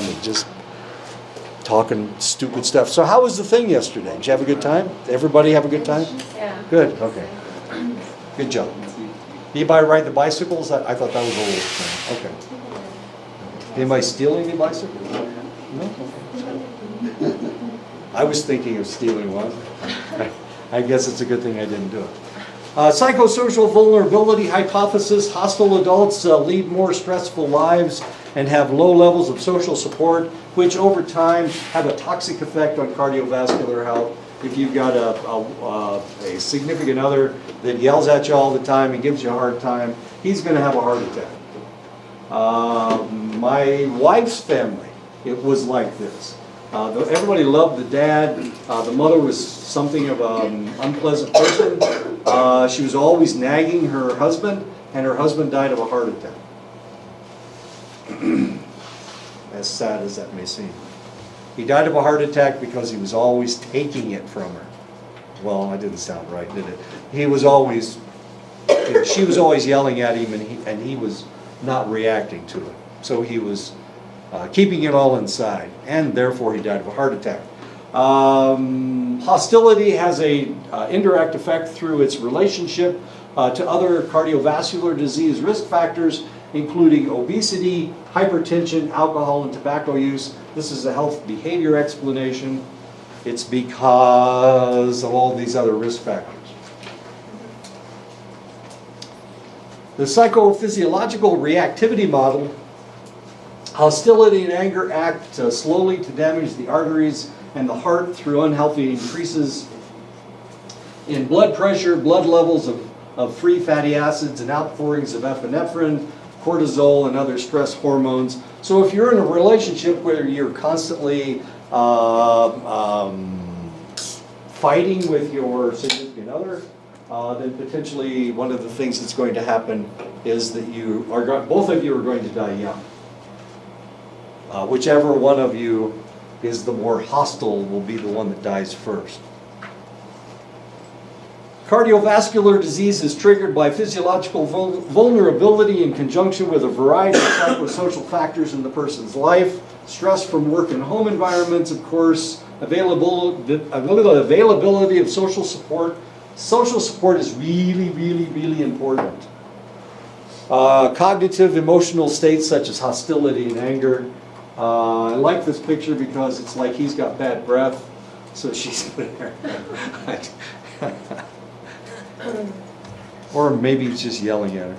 around and just talking stupid stuff. So how was the thing yesterday? Did you have a good time? Everybody have a good time? Yeah. Good, okay. Good job. Anybody ride the bicycles? I thought that was a little thing. Okay. Anybody stealing any bicycles? No? Okay. I was thinking of stealing one. I guess it's a good thing I didn't do it. Psychosocial vulnerability hypothesis. Hostile adults lead more stressful lives and have low levels of social support, which over time have a toxic effect on cardiovascular health. If you've got a significant other that yells at you all the time and gives you a hard time, he's going to have a heart attack. My wife's family, it was like this. Everybody loved the dad. The mother was something of an unpleasant person. She was always nagging her husband, and her husband died of a heart attack. As sad as that may seem. He died of a heart attack because he was always taking it from her. Well, that didn't sound right, did it? He was always, she was always yelling at him, and he was not reacting to it. So he was keeping it all inside, and therefore he died of a heart attack. Hostility has a indirect effect through its relationship to other cardiovascular disease risk factors, including obesity, hypertension, alcohol, and tobacco use. This is a health behavior explanation. It's because of all these other risk factors. The psychophysiological reactivity model. Hostility and anger act slowly to damage the arteries and the heart through unhealthy increases in blood pressure, blood levels of free fatty acids, and outpourings of epinephrine, cortisol, and other stress hormones. So if you're in a relationship where you're constantly fighting with your significant other, then potentially one of the things that's going to happen is that both of you are going to die young. Whichever one of you is the more hostile will be the one that dies first. Cardiovascular disease is triggered by physiological vulnerability in conjunction with a variety of psychosocial factors in the person's life. Stress from work and home environments, of course, availability of social support. Social support is really, really, really important. Cognitive emotional states such as hostility and anger. I like this picture because it's like he's got bad breath, so she's there. Or maybe he's just yelling at her.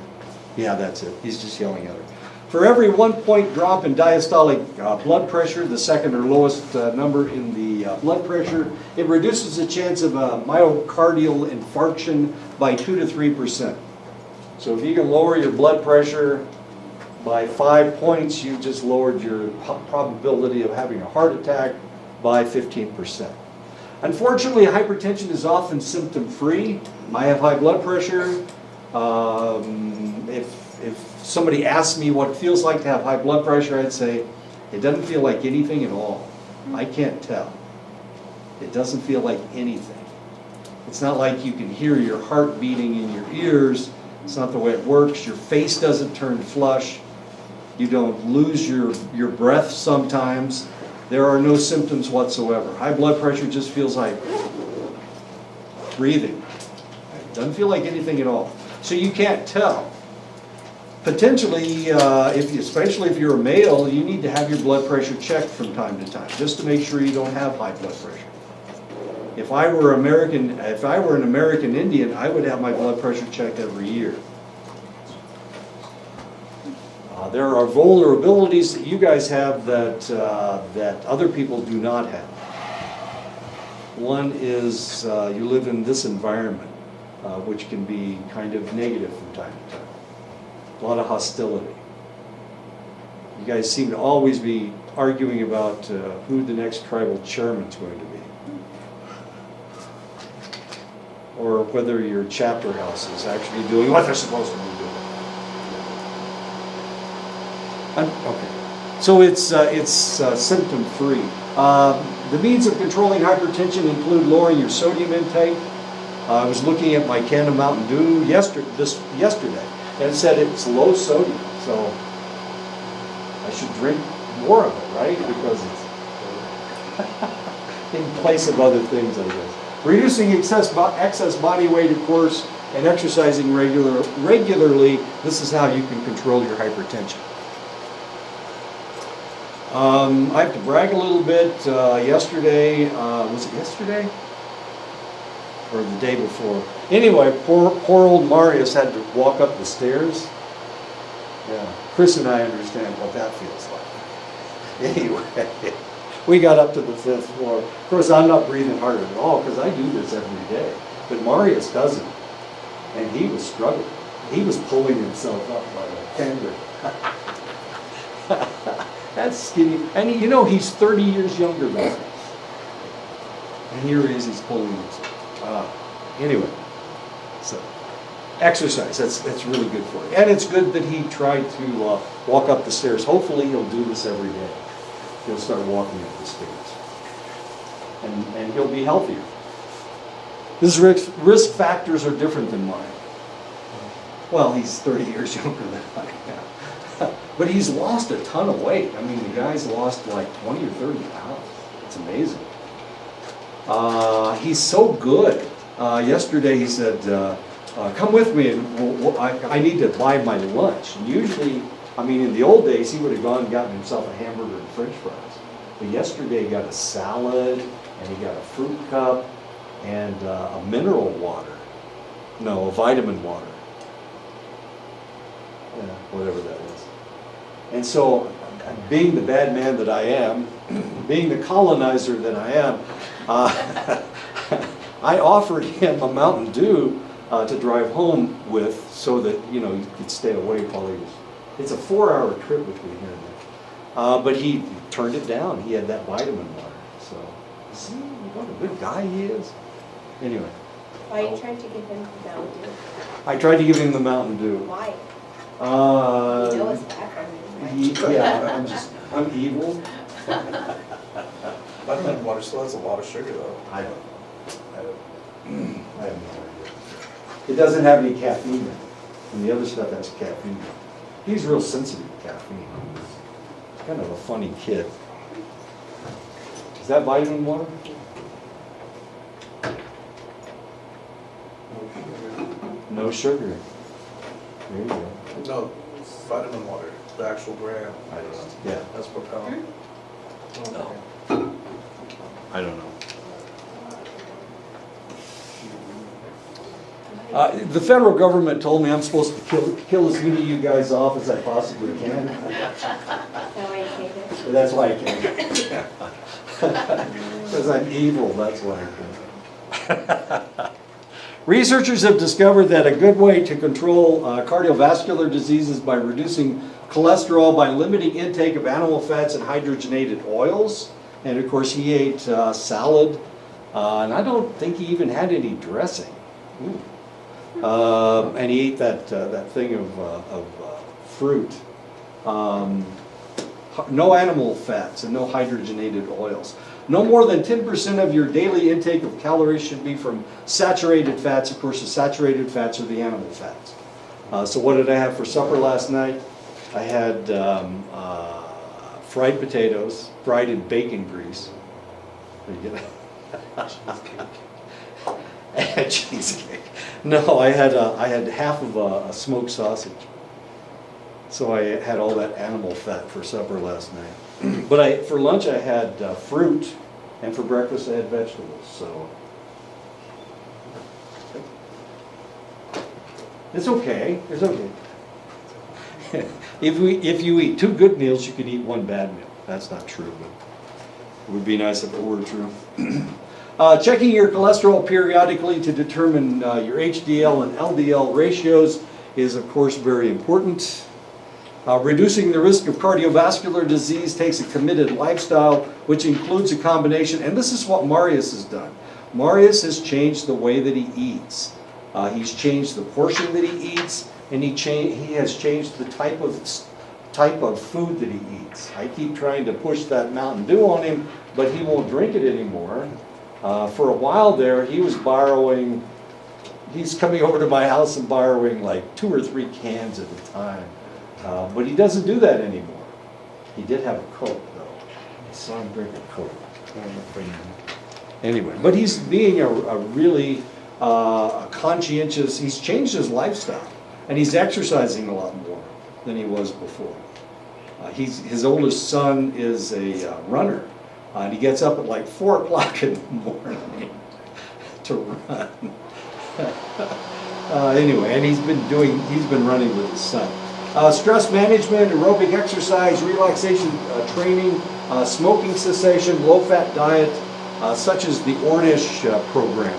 Yeah, that's it. He's just yelling at her. For every 1 point drop in diastolic blood pressure, the second or lowest number in the blood pressure, it reduces the chance of a myocardial infarction by 2 to 3%. So if you can lower your blood pressure by 5 points, you just lowered your probability of having a heart attack by 15%. Unfortunately, hypertension is often symptom-free. I have high blood pressure. If somebody asks me what it feels like to have high blood pressure, I'd say, it doesn't feel like anything at all. I can't tell. It doesn't feel like anything. It's not like you can hear your heart beating in your ears. It's not the way it works. Your face doesn't turn flush. You don't lose your breath sometimes. There are no symptoms whatsoever. High blood pressure just feels like breathing. It doesn't feel like anything at all. So you can't tell. Potentially, especially if you're a male, you need to have your blood pressure checked from time to time, just to make sure you don't have high blood pressure. If I were an American Indian, I would have my blood pressure checked every year. There are vulnerabilities that you guys have that other people do not have. One is you live in this environment, which can be kind of negative from time to time. A lot of hostility. You guys seem to always be arguing about who the next tribal chairman's going to be. Or whether your chapter house is actually doing what they're supposed to be doing. Okay, so it's symptom-free. The means of controlling hypertension include lowering your sodium intake. I was looking at my can of Mountain Dew yesterday, and it said it's low sodium, so I should drink more of it, right? Because it's in place of other things, I guess. Reducing excess body weight, of course, and exercising regularly, this is how you can control your hypertension. I have to brag a little bit. Yesterday, was it yesterday? Or the day before? Anyway, poor old Marius had to walk up the stairs. Yeah, Chris and I understand what that feels like. Anyway, we got up to the 5th floor. Of course, I'm not breathing hard at all because I do this every day. But Marius doesn't. And he was struggling. He was pulling himself up by a tendon. That's skinny. And you know, he's 30 years younger than us. And here he is, he's pulling himself. Anyway, so exercise, that's really good for you. And it's good that he tried to walk up the stairs. Hopefully he'll do this every day. He'll start walking up the stairs. And he'll be healthier. His risk factors are different than mine. Well, he's 30 years younger than I am. But he's lost a ton of weight. I mean, the guy's lost like 20 or 30 pounds. It's amazing. He's so good. Yesterday he said, come with me and I need to buy my lunch. And usually, I mean, in the old days, he would have gone and gotten himself a hamburger and french fries. But yesterday he got a salad and he got a fruit cup and a mineral water. No, a vitamin water. Yeah, whatever that is. And so, being the bad man that I am, being the colonizer that I am, I offered him a Mountain Dew to drive home with so that, you know, he could stay awake while he was... It's a 4-hour trip between here and there. But he turned it down. He had that vitamin water. So, see what a good guy he is? Anyway. Why are you trying to give him the Mountain Dew? I tried to give him the Mountain Dew. Why? You know it's bad for him, right? Yeah, I'm evil. Vitamin water still has a lot of sugar, though. I have no idea. It doesn't have any caffeine in it. And the other stuff has caffeine. He's real sensitive to caffeine. He's kind of a funny kid. Is that vitamin water? No sugar. There you go. No, vitamin water, the actual brand. I don't know. Yeah. That's Propel. No. I don't know. The federal government told me I'm supposed to kill as many of you guys off as I possibly can. That's why I came. Because I'm evil, that's why I came. Researchers have discovered that a good way to control cardiovascular diseases by reducing cholesterol by limiting intake of animal fats and hydrogenated oils. And of course he ate salad, and I don't think he even had any dressing. And he ate that thing of fruit. No animal fats and no hydrogenated oils. No more than 10% of your daily intake of calories should be from saturated fats. Of course, the saturated fats are the animal fats. So what did I have for supper last night? I had fried potatoes, fried in bacon grease. And cheesecake. No, I had half of a smoked sausage. So I had all that animal fat for supper last night. But for lunch I had fruit, and for breakfast I had vegetables. So it's okay. It's okay. If you eat 2 good meals, you can eat 1 bad meal. That's not true, but it would be nice if it were true. Checking your cholesterol periodically to determine your HDL and LDL ratios is, of course, very important. Reducing the risk of cardiovascular disease takes a committed lifestyle, which includes a combination, and this is what Marius has done. Marius has changed the way that he eats. He's changed the portion that he eats, and he has changed the type of food that he eats. I keep trying to push that Mountain Dew on him, but he won't drink it anymore. For a while there, he's coming over to my house and borrowing like 2 or 3 cans at a time. But he doesn't do that anymore. He did have a Coke, though. I saw him drink a Coke. Anyway, but he's being a really conscientious, he's changed his lifestyle, and he's exercising a lot more than he was before. His oldest son is a runner, and he gets up at like 4 o'clock in the morning to run. Anyway, and he's been running with his son. Stress management, aerobic exercise, relaxation training, smoking cessation, low-fat diet, such as the Ornish program,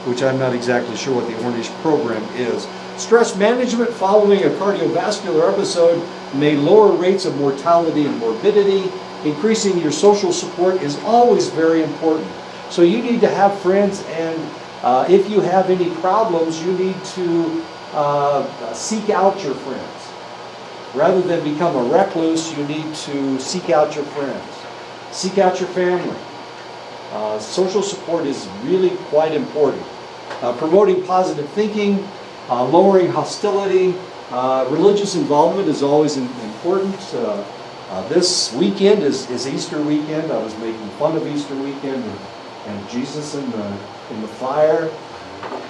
which I'm not exactly sure what the Ornish program is. Stress management following a cardiovascular episode may lower rates of mortality and morbidity. Increasing your social support is always very important. So you need to have friends, and if you have any problems, you need to seek out your friends. Rather than become a recluse, you need to seek out your friends. Seek out your family. Social support is really quite important. Promoting positive thinking, lowering hostility, religious involvement is always important. This weekend is Easter weekend. I was making fun of Easter weekend and Jesus in the fire,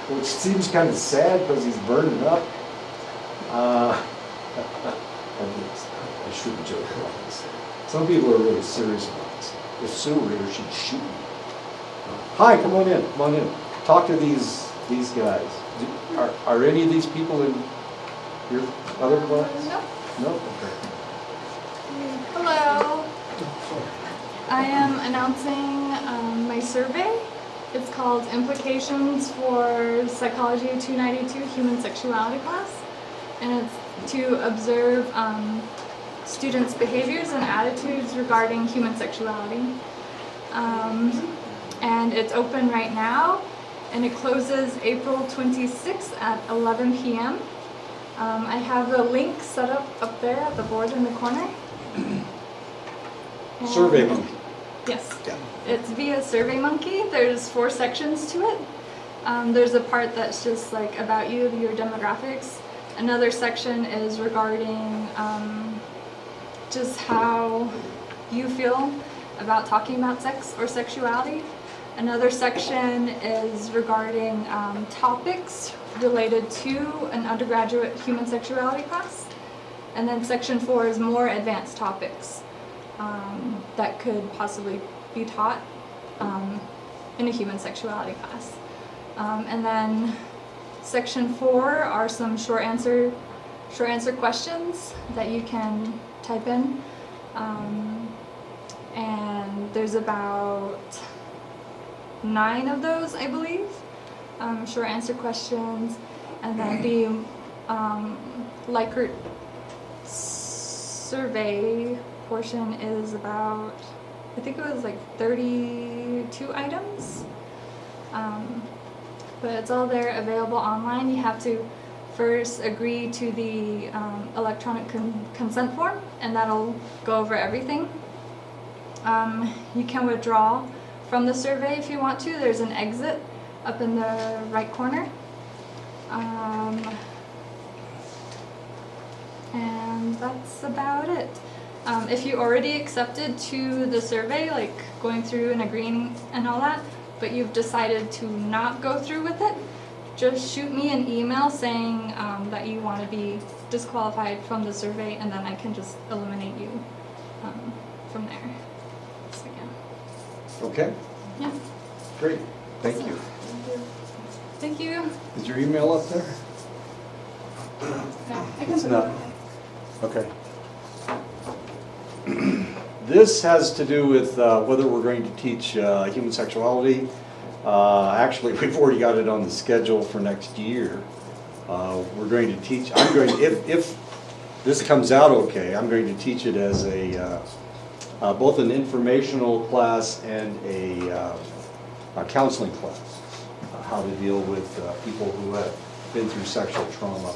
which seems kind of sad because he's burning up. I shouldn't joke about this. Some people are really serious about this. If Sue were here, she'd shoot me. Hi, come on in. Come on in. Talk to these guys. Are any of these people in your other class? No. No? Okay. Hello. I am announcing my survey. It's called Implications for Psychology 292 Human Sexuality class. And it's to observe students' behaviors and attitudes regarding human sexuality. And it's open right now, and it closes April 26th at 11 p.m. I have a link set up there at the board in the corner. Survey Monkey. Yes. Yeah. It's via SurveyMonkey. There's 4 sections to it. There's a part that's just like about you, your demographics. Another section is regarding just how you feel about talking about sex or sexuality. Another section is regarding topics related to an undergraduate human sexuality class. And then section 4 is more advanced topics that could possibly be taught in a human sexuality class. And then section 4 are some short answer questions that you can type in. And there's about 9 of those, I believe, short answer questions. And then the Likert survey portion is about, I think it was like 32 items. But it's all there available online. You have to first agree to the electronic consent form, and that'll go over everything. You can withdraw from the survey if you want to. There's an exit up in the right corner. And that's about it. If you already accepted to the survey, like going through and agreeing and all that, but you've decided to not go through with it, just shoot me an email saying that you want to be disqualified from the survey, and then I can just eliminate you from there. So, yeah. Okay. Yeah. Great. Thank you. Thank you. Is your email up there? Yeah, I can It's put not. it up. Okay. This has to do with whether we're going to teach human sexuality. Actually, we've already got it on the schedule for next year. We're going to teach, if this comes out okay, I'm going to teach it as a both an informational class and a counseling class. How to deal with people who have been through sexual trauma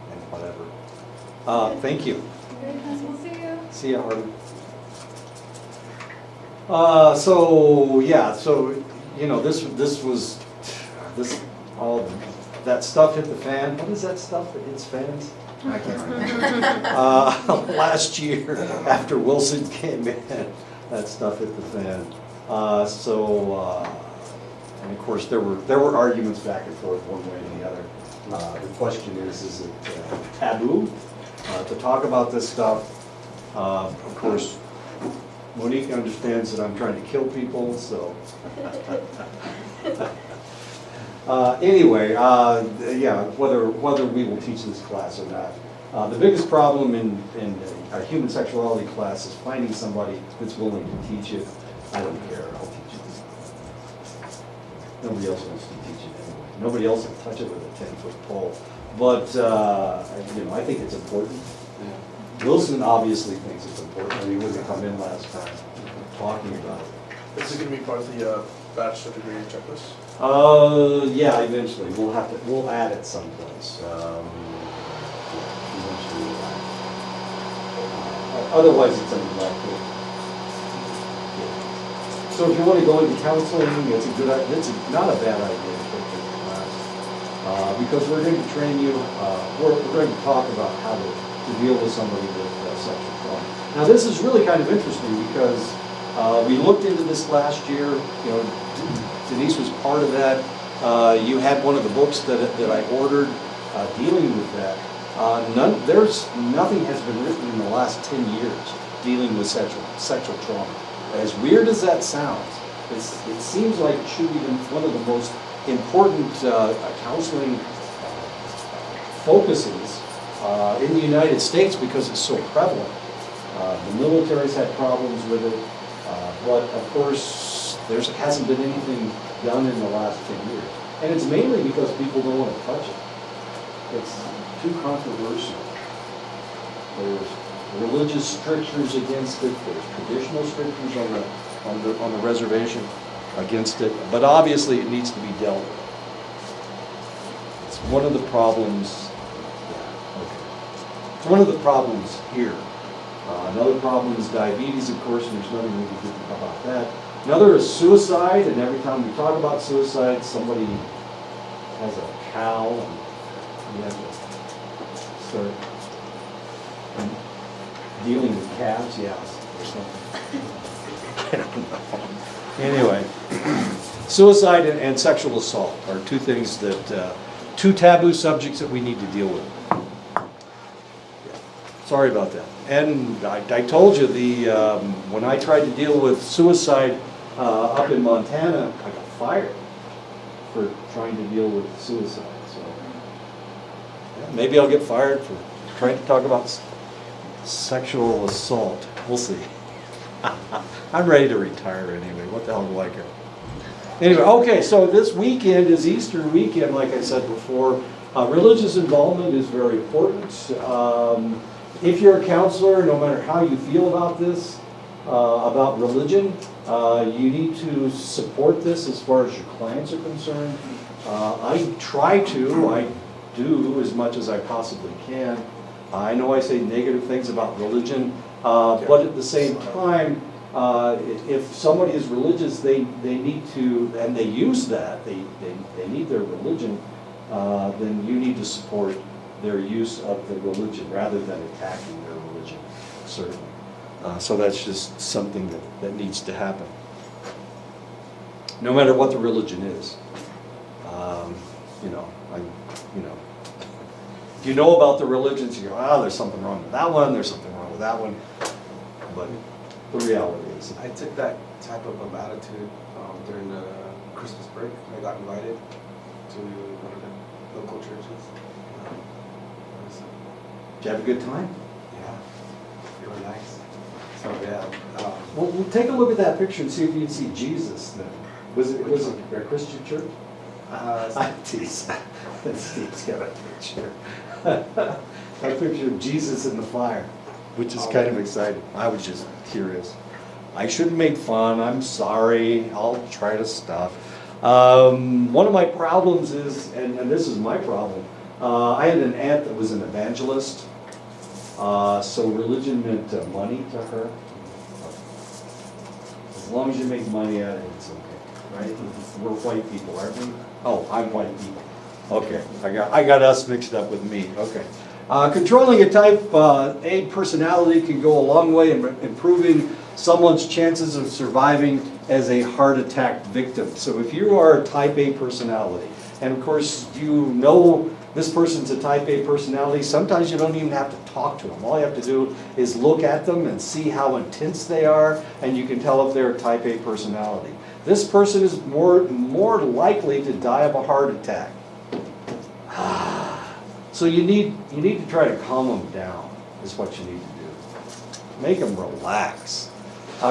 and whatever. Thank you. Very nice. We'll see you. See ya, Harvey. So you know, all that stuff hit the fan. What is that stuff that hits fans? I can't remember. Last year, after Wilson came in, that stuff hit the fan. And of course, there were arguments back and forth one way and the other. The question is it taboo to talk about this stuff? Of course, Monique understands that I'm trying to kill people, so. Anyway, yeah, whether we will teach this class or not. The biggest problem in a human sexuality class is finding somebody that's willing to teach it. I don't care, I'll teach it. Nobody else wants to teach it anyway. Nobody else will touch it with a 10-foot pole. But, I think it's important. Wilson obviously thinks it's important, or he wouldn't have come in last time talking about it. Is it gonna be part of the bachelor degree checklist? Yeah, eventually. We'll add it someplace. Eventually we'll add it. Otherwise, it's under black book. So if you want to go into counseling, it's not a bad idea to take this class. Because we're going to train you, we're going to talk about how to deal with somebody with sexual trauma. Now this is really kind of interesting because we looked into this last year. Denise was part of that. You had one of the books that I ordered dealing with that. Nothing has been written in the last 10 years dealing with sexual trauma. As weird as that sounds, it seems like it should be one of the most important counseling focuses in the United States because it's so prevalent. The military's had problems with it, but of course there hasn't been anything done in the last 10 years. And it's mainly because people don't want to touch it. It's too controversial. There's religious strictures against it. There's traditional strictures on the reservation against it. But obviously it needs to be dealt with. It's one of the problems. It's one of the problems here. Another problem is diabetes, of course, and there's nothing we can do about that. Another is suicide, and every time we talk about suicide, somebody has a cow, and we have to start dealing with calves, yes, or something. I don't know. Anyway, suicide and sexual assault are two things that, two taboo subjects that we need to deal with. Sorry about that. And I told you, when I tried to deal with suicide up in Montana, I got fired for trying to deal with suicide. So yeah, maybe I'll get fired for trying to talk about sexual assault. We'll see. I'm ready to retire anyway. What the hell do I care? Anyway, okay, so this weekend is Easter weekend, like I said before. Religious involvement is very important. If you're a counselor, no matter how you feel about this, about religion, you need to support this as far as your clients are concerned. I do as much as I possibly can. I know I say negative things about religion, but at the same time, if somebody is religious, they need to, and they use that, they need their religion, then you need to support their use of the religion rather than attacking their religion, certainly. So that's just something that needs to happen. No matter what the religion is. If you know about the religions, you go, there's something wrong with that one, there's something wrong with that one. But the reality is. I took that type of attitude during the Christmas break. I got invited to one of the local churches. Did you have a good time? Yeah, really nice. So yeah. Well, we'll take a look at that picture and see if you can see Jesus then. Was it a Christian church? Steve's got a picture. A picture of Jesus in the fire, which is kind of exciting. I was just curious. I shouldn't make fun. I'm sorry. I'll try to stop. One of my problems is, and this is my problem, I had an aunt that was an evangelist, so religion meant money to her. As long as you make money at it, it's okay, right? We're white people, aren't we? Oh, I'm white people. Okay, I got us mixed up with me. Okay. Controlling a type A personality can go a long way in improving someone's chances of surviving as a heart attack victim. So if you are a type A personality, and of course you know this person's a type A personality, sometimes you don't even have to talk to them. All you have to do is look at them and see how intense they are, and you can tell if they're a type A personality. This person is more likely to die of a heart attack. So you need to try to calm them down, is what you need to do. Make them relax.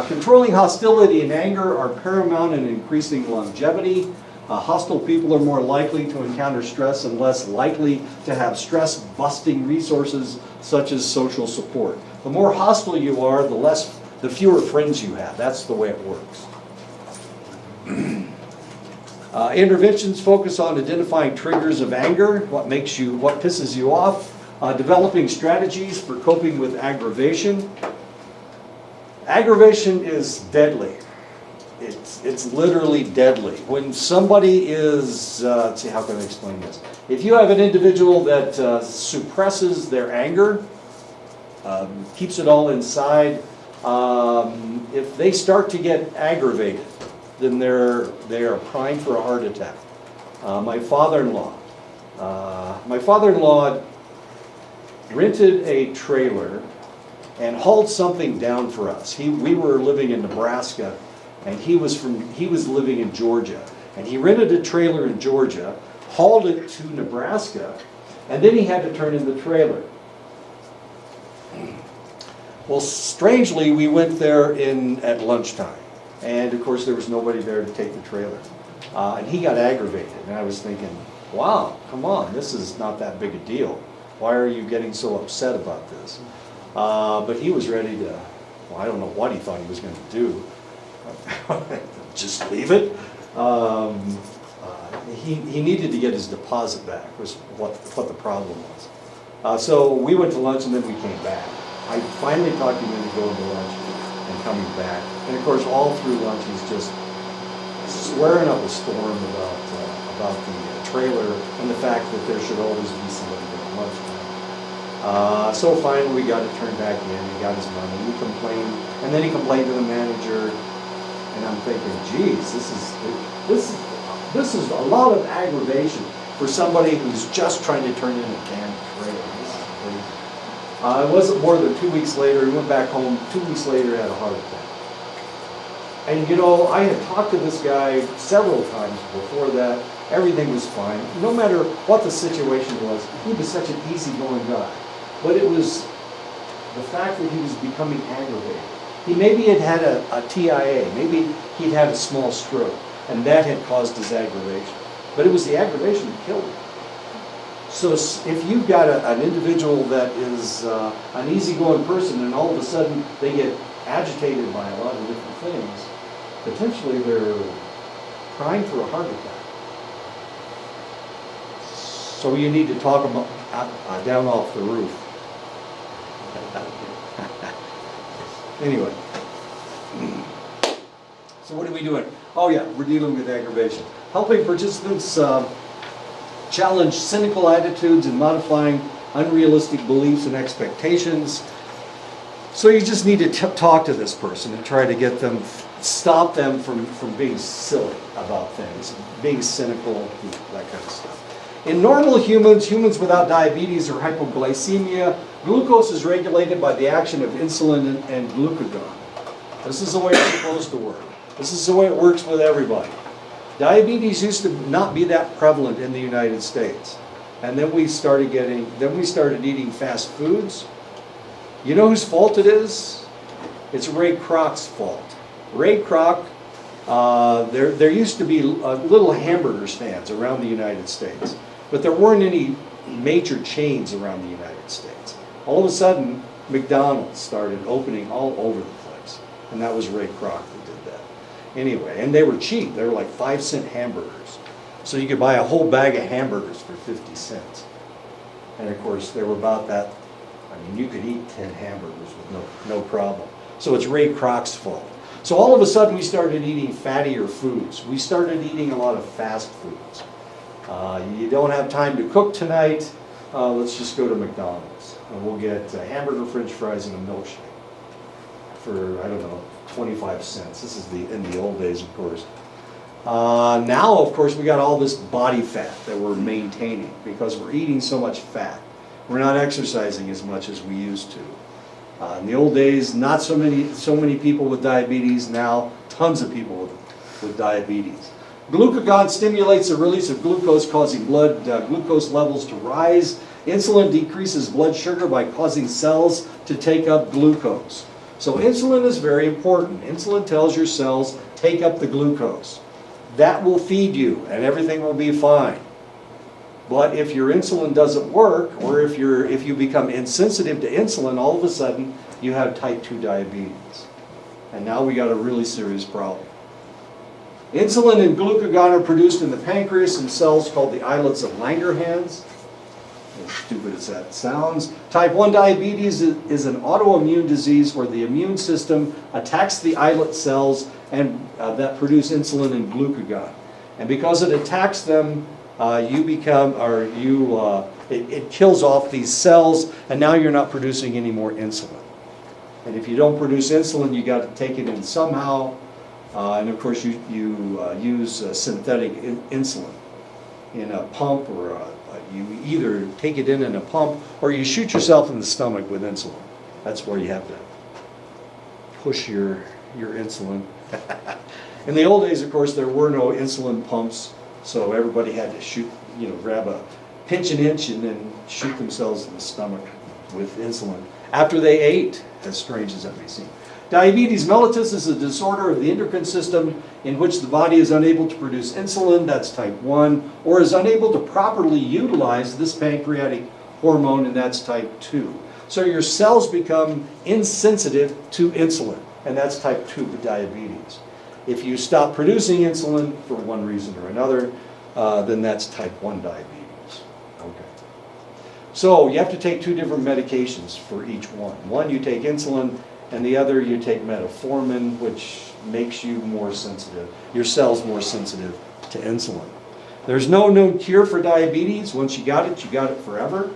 Controlling hostility and anger are paramount in increasing longevity. Hostile people are more likely to encounter stress and less likely to have stress-busting resources such as social support. The more hostile you are, the fewer friends you have. That's the way it works. Interventions focus on identifying triggers of anger, what pisses you off, developing strategies for coping with aggravation. Aggravation is deadly. It's literally deadly. When somebody is, let's see, how can I explain this? If you have an individual that suppresses their anger, keeps it all inside, if they start to get aggravated, then they are primed for a heart attack. My father-in-law rented a trailer and hauled something down for us. We were living in Nebraska, and he was living in Georgia. And he rented a trailer in Georgia, hauled it to Nebraska, and then he had to turn in the trailer. Well, strangely, we went there at lunchtime. And of course, there was nobody there to take the trailer. And he got aggravated. And I was thinking, wow, come on, this is not that big a deal. Why are you getting so upset about this? But he was ready to, well, I don't know what he thought he was going to do. Just leave it. He needed to get his deposit back, was what the problem was. So we went to lunch and then we came back. I finally talked him into going to lunch and coming back. And of course, all through lunch, he's just swearing up a storm about the trailer and the fact that there should always be somebody there at lunchtime. So finally, we got it turned back in. He got his money. He complained, and then he complained to the manager. And I'm thinking, geez, this is a lot of aggravation for somebody who's just trying to turn in a damn trailer. This is crazy. It wasn't more than 2 weeks later. He went back home. 2 weeks later, had a heart attack. And you know, I had talked to this guy several times before that. Everything was fine. No matter what the situation was, he was such an easygoing guy. But it was the fact that he was becoming aggravated. He maybe had a TIA, maybe he'd had a small stroke, and that had caused his aggravation. But it was the aggravation that killed him. So if you've got an individual that is an easygoing person, and all of a sudden they get agitated by a lot of different things, potentially they're primed for a heart attack. So you need to talk them down off the roof. Anyway, so what are we doing? Oh yeah, we're dealing with aggravation. Helping participants challenge cynical attitudes and modifying unrealistic beliefs and expectations. So you just need to talk to this person and try to get them, stop them from being silly about things, being cynical, that kind of stuff. In normal humans without diabetes or hypoglycemia, glucose is regulated by the action of insulin and glucagon. This is the way it's supposed to work. This is the way it works with everybody. Diabetes used to not be that prevalent in the United States. And then we started eating fast foods. You know whose fault it is? It's Ray Kroc's fault. Ray Kroc, there used to be little hamburger stands around the United States. But there weren't any major chains around the United States. All of a sudden, McDonald's started opening all over the place. And that was Ray Kroc that did that. Anyway, and they were cheap. They were like 5-cent hamburgers. So you could buy a whole bag of hamburgers for 50 cents. And of course, they were about that. I mean, you could eat 10 hamburgers with no problem. So it's Ray Kroc's fault. So all of a sudden, we started eating fattier foods. We started eating a lot of fast foods. You don't have time to cook tonight. let's just go to McDonald's. And we'll get a hamburger, french fries, and a milkshake for, I don't know, 25 cents. This is in the old days, of course. Now, of course, we got all this body fat that we're maintaining because we're eating so much fat. We're not exercising as much as we used to. In the old days, not so many people with diabetes. Now, tons of people with diabetes. Glucagon stimulates the release of glucose, causing blood glucose levels to rise. Insulin decreases blood sugar by causing cells to take up glucose. So insulin is very important. Insulin tells your cells, take up the glucose. That will feed you and everything will be fine. But if your insulin doesn't work, or if you become insensitive to insulin, all of a sudden you have type 2 diabetes. And now we got a really serious problem. Insulin and glucagon are produced in the pancreas in cells called the islets of Langerhans. As stupid as that sounds. Type 1 diabetes is an autoimmune disease where the immune system attacks the islet cells and that produce insulin and glucagon. And because it attacks them, it kills off these cells, and now you're not producing any more insulin. And if you don't produce insulin, you got to take it in somehow. And of course, you use synthetic insulin in a pump, or you either take it in a pump, or you shoot yourself in the stomach with insulin. That's where you have to push your insulin. In the old days, of course, there were no insulin pumps, so everybody had to grab a pinch an inch and then shoot themselves in the stomach with insulin after they ate, as strange as that may seem. Diabetes mellitus is a disorder of the endocrine system in which the body is unable to produce insulin, that's type 1, or is unable to properly utilize this pancreatic hormone, and that's type 2. So your cells become insensitive to insulin, and that's type 2 diabetes. If you stop producing insulin for one reason or another, then that's type 1 diabetes. Okay. So you have to take 2 different medications for each one. One, you take insulin, and the other, you take metformin, which makes you more sensitive, your cells more sensitive to insulin. There's no known cure for diabetes. Once you got it forever.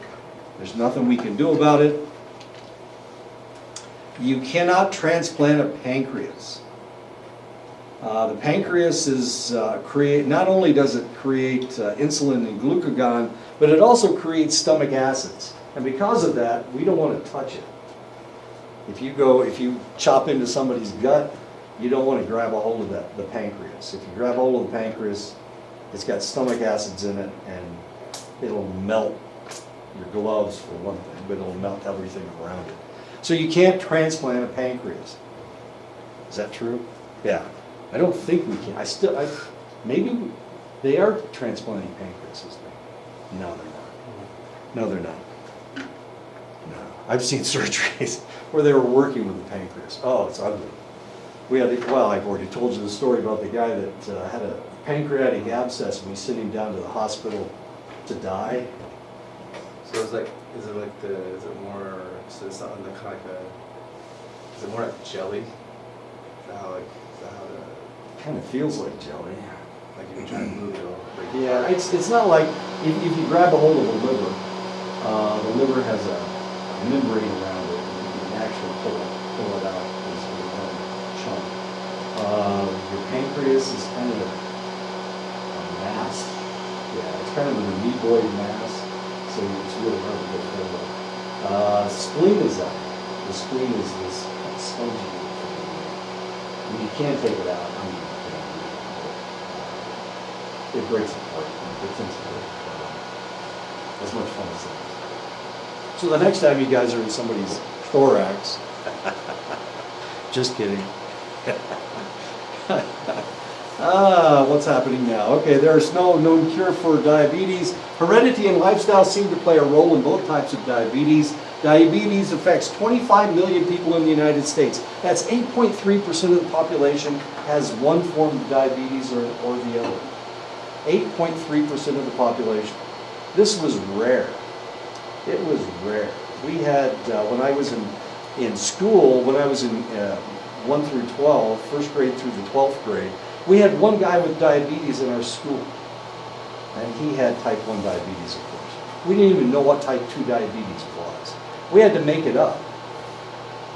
There's nothing we can do about it. You cannot transplant a pancreas. The pancreas is not only does it create insulin and glucagon, but it also creates stomach acids. And because of that, we don't want to touch it. If you chop into somebody's gut, you don't want to grab a hold of the pancreas. If you grab a hold of the pancreas, it's got stomach acids in it, and it'll melt your gloves for one thing, but it'll melt everything around it. So you can't transplant a pancreas. Is that true? Yeah. I don't think we can. Maybe they are transplanting pancreases. No, they're not. No, they're not. No. I've seen surgeries where they were working with the pancreas. Oh, it's ugly. I've already told you the story about the guy that had a pancreatic abscess, and we sent him down to the hospital to die. So is it more like jelly? Kind of feels like jelly. Like you try to move it all. Yeah, it's not like if you grab a hold of the liver has a membrane around it, and you can actually pull it out as a chunk. Your pancreas is kind of a mass. Yeah, it's kind of an amoeboid mass, so it's really hard to get rid of. Spleen is that. The spleen is this spongy thing. I mean, you can't take it out. It breaks apart. It tends to break apart. As much fun as that is. So the next time you guys are in somebody's thorax, just kidding. What's happening now? Okay, there's no known cure for diabetes. Heredity and lifestyle seem to play a role in both types of diabetes. Diabetes affects 25 million people in the United States. That's 8.3% of the population has one form of diabetes or the other. 8.3% of the population. This was rare. It was rare. We had, when I was in school, when I was in 1 through 12, first grade through the 12th grade, we had one guy with diabetes in our school. And he had type 1 diabetes, of course. We didn't even know what type 2 diabetes was. We had to make it up.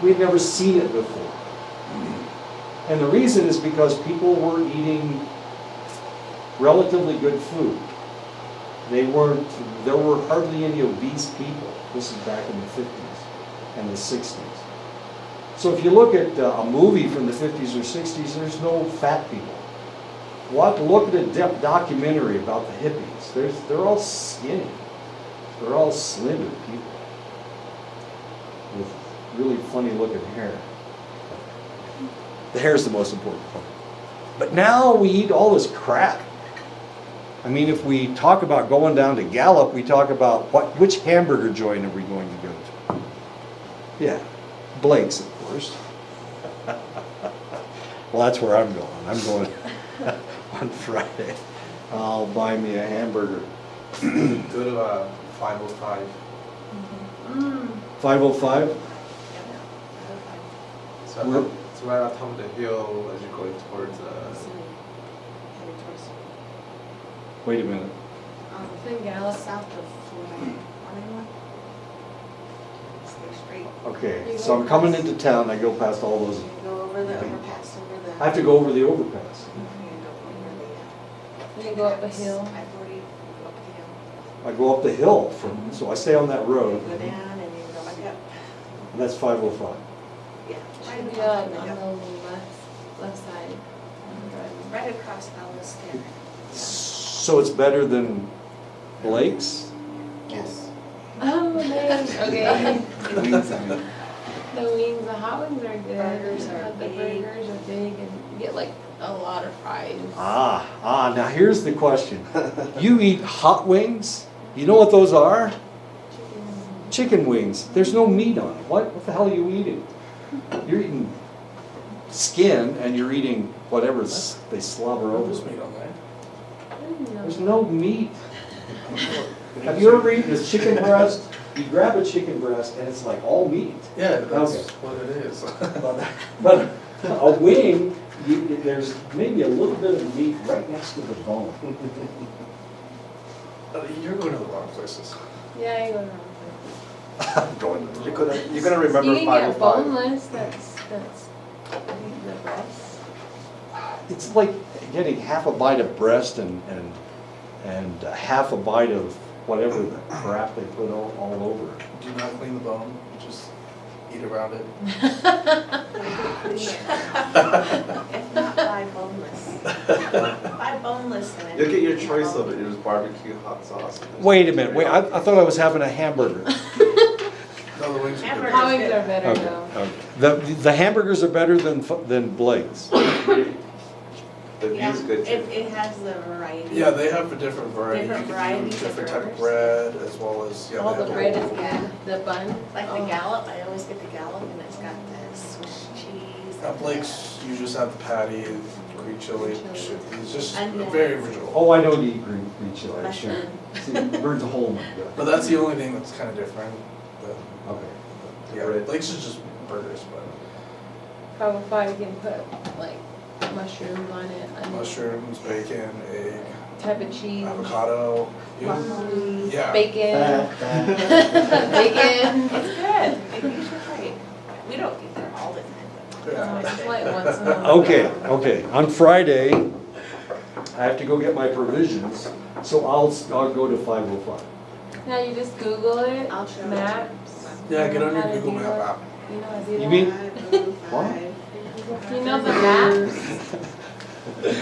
We had never seen it before. And the reason is because people were eating relatively good food. There were hardly any obese people. This is back in the 50s and the 60s. So if you look at a movie from the 50s or 60s, there's no fat people. Look at a documentary about the hippies. They're all skinny. They're all slender people with really funny looking hair. The hair's the most important part. But now we eat all this crap. I mean, if we talk about going down to Gallup, we talk about which hamburger joint are we going to go to? Yeah, Blake's, of course. Well, that's where I'm going. I'm going on Friday. I'll buy me a hamburger. Go to 505. 505? So Where- it's right on top of the hill as you're going towards Wait a minute. Then Gallup. South of 491. Stay straight. Okay, so I'm coming into town, I go past all those. You go over the overpass, over the. I have to go over the overpass. Then you go up a hill. I-40, go up the hill. I go up the hill so I stay on that road. Go down and you go back up. And that's 505. Yeah. Should be on the left side. I'm driving. Right across Ellis there. So it's better than Blake's? Yes. Oh, man. Okay. Wings, I mean. The wings, the hot wings are good. Burgers are The big. burgers are big and you get like a lot of fries. Now here's the question. You eat hot wings? You know what those are? Chicken wings. There's no meat on it. What the hell are you eating? You're eating skin and you're eating whatever they slobber over. There's meat on there. There's no meat. Have you ever eaten a chicken breast? You grab a chicken breast and it's like all meat. Yeah, that's Okay. what it is. But a wing, there's maybe a little bit of meat right next to the bone. You're going to the wrong places. Yeah, you go around. I'm going to You're gonna remember You can get 505. boneless, that's the breast. It's like getting half a bite of breast and half a bite of whatever the crap they put all over it. Do you not clean the bone? You just eat around it? If not, buy boneless. Buy boneless and. You'll get your choice of it. There's barbecue, hot sauce. Wait a minute, I thought I was having a hamburger. No, the wings are Hamburger. good. Hot wings are better Okay, though. okay. The hamburgers are better than Blake's. The Yeah, view's good too. it has the variety. Yeah, they have a different variety. Different You can varieties do of different type of burgers. bread as well as, yeah. All they the have bread a- is good, the bun. Like oh. the Gallup, I always get the Gallup and it's got the Swiss cheese. At Blake's, you just have the patty, green chili, shit. It's just Onion. very original. Oh, I don't eat green chili. Mushroom. See, burns a hole in my But gut. that's the only thing that's kind of different. But, Okay. yeah, Blake's is just burgers, but 505, you can put like mushrooms on it, onion, mushrooms, bacon, egg, type of cheese, avocado. Broccoli. Yeah. bacon, bacon. It's good. It tastes great. We don't eat there all the time. But Yeah. it's It's always like good. once in a while. Okay. On Friday, I have to go get my provisions, so I'll go to 505. Now you just Google it, I'll show you. maps. Yeah, get on How your to Google do Map it. app. You know how to do You that? mean- 505. You know the maps?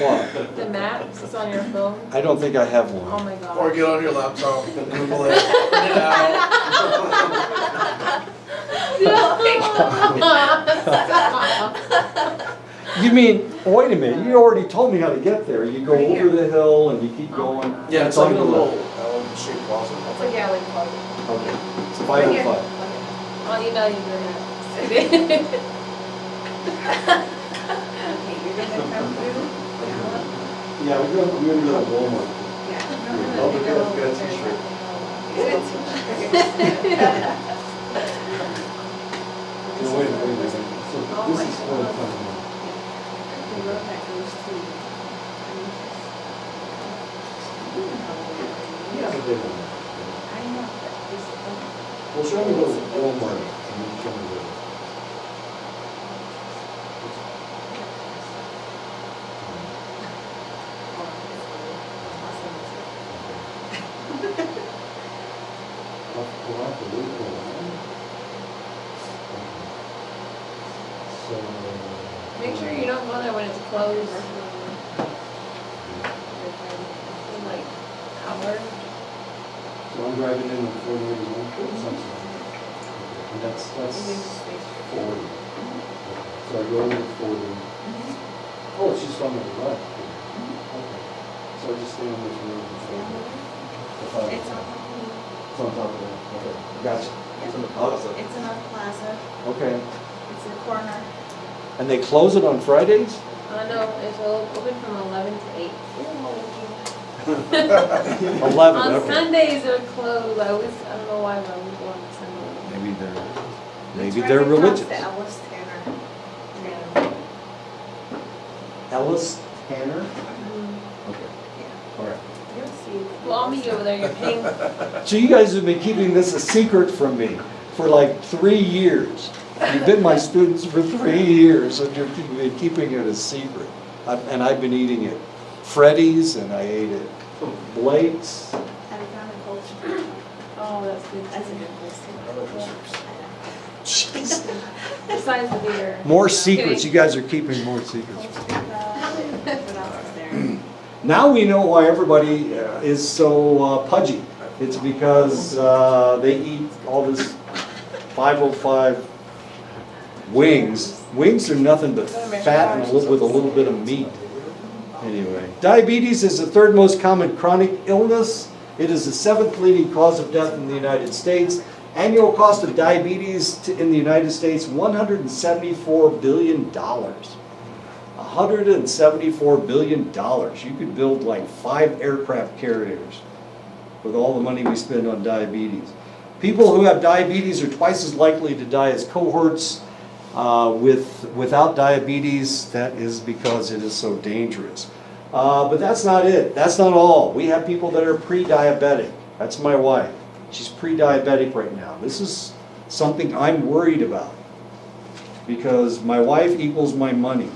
What? The maps, it's on your phone. I don't think I have Oh one. my god. Or get on your laptop, Google it, print it out. You mean, wait a minute, you already told me how to get there. You go over the hill and you keep going. Yeah, it's on like a the little left. L-shaped closet. It's like alley closet. Okay, it's Right here. 505. I'll email you the maps. Okay, you're gonna come through? Yeah, we're going to go to Walmart. Yeah. Oh, good, good t-shirt. Good t-shirt. No, wait a minute. So this is what I'm talking about. The road that goes through. Yeah, but they don't. I know. Well, show me the Walmart. And then show me the- We'll have to leave it alone. So. Make sure you don't go there when it's closed. In like hour. So I'm driving in on 491, something. And that's 40. So I go over 40. Oh, it's just on the left. Okay. So I just stay on this road and It's on, It's on top of that. Okay, gotcha. It's in the plaza. it's in our plaza, Okay. it's the corner. And they close it on Fridays? No, it's open from 11 to 8. 11, On okay. Sundays it would close. I don't know why, but I would go on Sunday. Maybe It's they're right across religious. the Ellis Tanner. Yeah. Ellis Tanner? Mm. Okay, Yeah. all right. You'll see. Well, I'll meet you over there. You're paying. So you guys have been keeping this a secret from me for like 3 years. You've been my students for 3 years, and you've been keeping it a secret. And I've been eating it. Freddy's, and I ate it. Blake's. Have you found a culture? Oh, that's good. That's a good place to go. Jeez. Besides the beer. More secrets. You guys are keeping more secrets. What else is there? Now we know why everybody is so pudgy. It's because they eat all this 505 wings. Wings are nothing but fat and with a little bit of meat. Anyway, diabetes is the third most common chronic illness. It is the seventh leading cause of death in the United States. Annual cost of diabetes in the United States, $174 billion. $174 billion. You could build like 5 aircraft carriers with all the money we spend on diabetes. People who have diabetes are twice as likely to die as cohorts without diabetes. That is because it is so dangerous. But that's not it. That's not all. We have people that are pre-diabetic. That's my wife. She's pre-diabetic right now. This is something I'm worried about because my wife equals my money.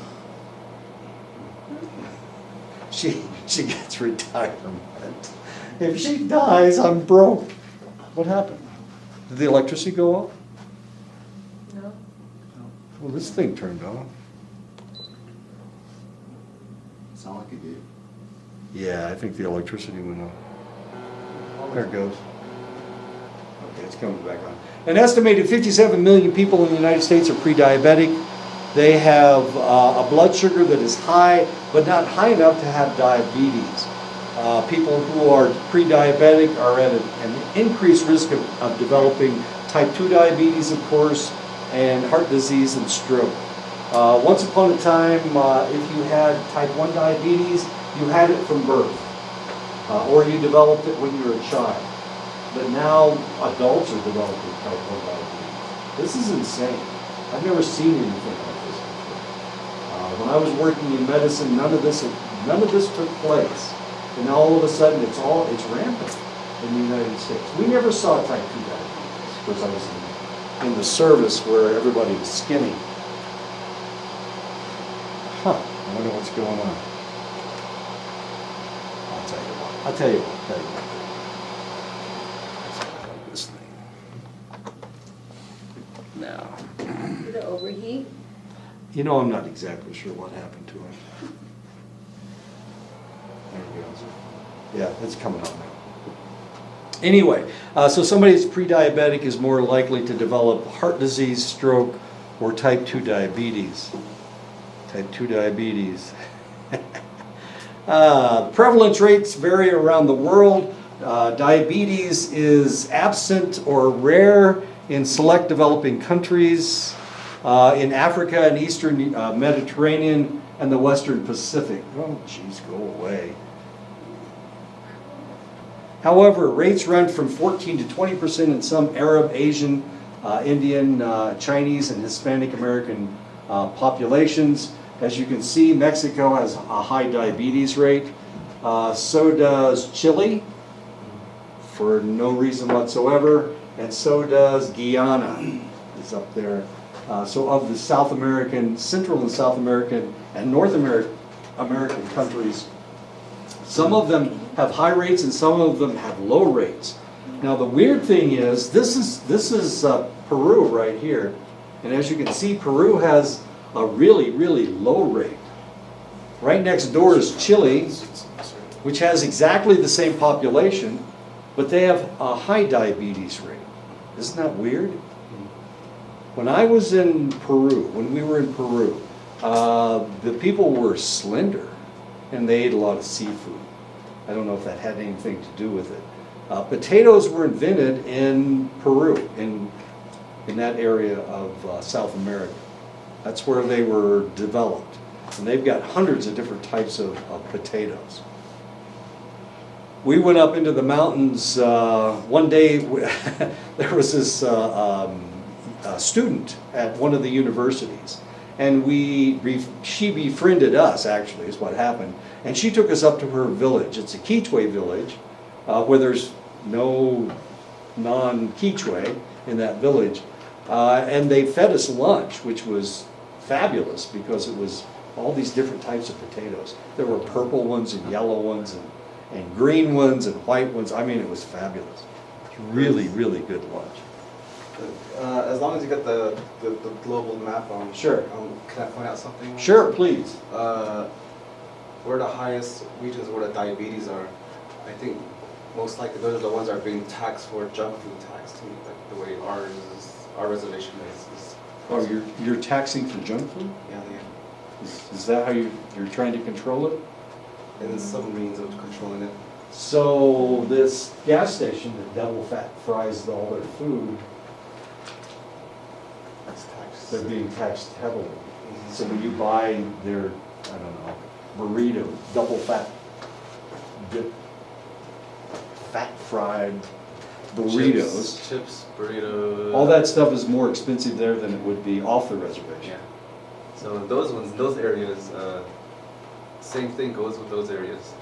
She gets retirement. If she dies, I'm broke. What happened? Did the electricity go off? No. Well, this thing turned on. Sound like it did. Yeah, I think the electricity went off. There it goes. Okay, it's coming back on. An estimated 57 million people in the United States are pre-diabetic. They have a blood sugar that is high, but not high enough to have diabetes. People who are pre-diabetic are at an increased risk of developing type 2 diabetes, of course, and heart disease and stroke. Once upon a time, if you had type 1 diabetes, you had it from birth, or you developed it when you were a child. But now adults are developing type 1 diabetes. This is insane. I've never seen anything like this before. When I was working in medicine, none of this took place. And now all of a sudden it's rampant in the United States. We never saw type 2 diabetes because I was in the service where everybody was skinny. Huh, I wonder what's going on. I'll tell you what. This thing. Now. Did it overheat? You know, I'm not exactly sure what happened to it. There it goes. Yeah, it's coming out now. Anyway, so somebody that's pre-diabetic is more likely to develop heart disease, stroke, or type 2 diabetes. Type 2 diabetes. Prevalence rates vary around the world. Diabetes is absent or rare in select developing countries, in Africa and Eastern Mediterranean and the Western Pacific. Oh, geez, go away. However, rates run from 14 to 20% in some Arab, Asian, Indian, Chinese, and Hispanic American populations. As you can see, Mexico has a high diabetes rate. So does Chile, for no reason whatsoever. and so does Guyana, is up there. So of the South American, Central and South American, and North American countries, some of them have high rates and some of them have low rates. Now the weird thing is, this is Peru right here, and as you can see, Peru has a really, really low rate. Right next door is Chile, which has exactly the same population, but they have a high diabetes rate. Isn't that weird? When I was in Peru, when we were in Peru, the people were slender and they ate a lot of seafood. I don't know if that had anything to do with it. Potatoes were invented in Peru, in that area of South America. That's where they were developed. And they've got hundreds of different types of potatoes. We went up into the mountains one day. There was this student at one of the universities, and she befriended us, actually, is what happened. And she took us up to her village. It's a Quichua village, where there's no non-Quichua in that village. And they fed us lunch, which was fabulous because it was all these different types of potatoes. There were purple ones and yellow ones and green ones and white ones. I mean, it was fabulous. Really, really good lunch. As long as you get the global map on. Sure. Can I point out something? Sure, please. Where the highest regions where the diabetes are, I think most likely those are the ones that are being taxed for junk food tax too, like the way our reservation is. Oh, you're taxing for junk food? Yeah. Is that how you're trying to control it? And there's some means of controlling it. So this gas station that double fat fries all their food, It's taxed. they're being taxed heavily. So when you buy their, I don't know, burrito, double fat, fat fried burritos, Chips, burritos. all that stuff is more expensive there than it would be off the reservation. Yeah. So those areas, same thing goes with those areas.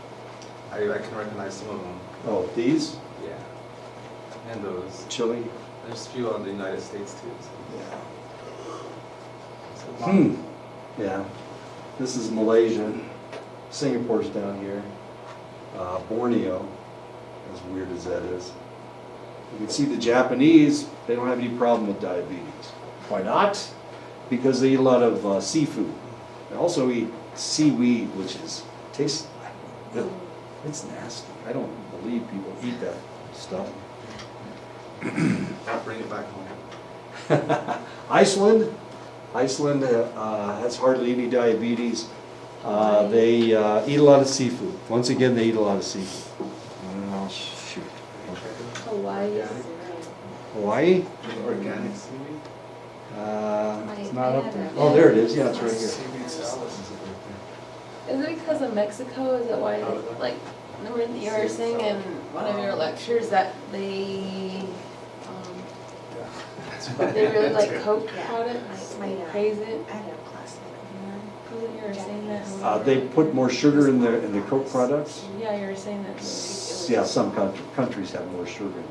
I can recognize some of them. Oh, these? Yeah. And those. Chili? There's a few on the United States too. So. Hmm. Yeah. This is Malaysia. Singapore's down here. Borneo, as weird as that is. You can see the Japanese, they don't have any problem with diabetes. Why not? Because they eat a lot of seafood. They also eat seaweed, which tastes like, it's nasty. I don't believe people eat that stuff. I'll bring it back home. Iceland has hardly any diabetes. They eat a lot of seafood. Once again, they eat a lot of seafood. Oh, shoot. Hawaii. Hawaii? Organic seaweed? It's not up there. Oh, there it is. Yeah, it's right here. Seaweed salad. Is it because of Mexico? Is it why, like, remember you were saying in one of your lectures that they really like Coke products? My Praise it. I had a class Wasn't you were saying that? They put more sugar in the Coke products. Yeah, you were saying that. Yeah, some countries have more sugar.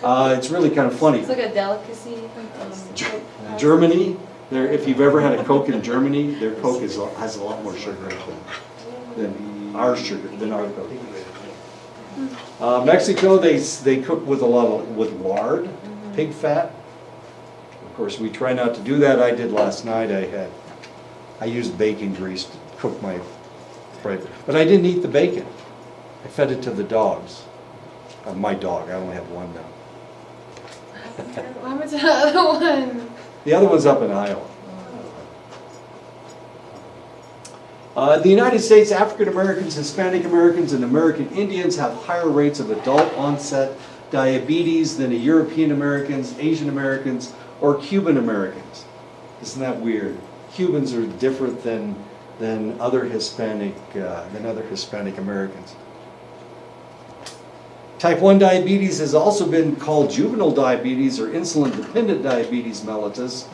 It's really kind of funny. It's like a delicacy. Germany, if you've ever had a Coke in Germany, their Coke has a lot more sugar in it than our Coke. Mexico, they cook with with lard, pig fat. Of course, we try not to do that. I did last night. I used bacon grease to cook my fried, but I didn't eat the bacon. I fed it to the dogs. My dog. I only have one now. Why was the other one? The other one's up in Iowa. The United States, African Americans, Hispanic Americans, and American Indians have higher rates of adult onset diabetes than European Americans, Asian Americans, or Cuban Americans. Isn't that weird? Cubans are different than other Hispanic Americans. Type 1 diabetes has also been called juvenile diabetes or insulin-dependent diabetes mellitus.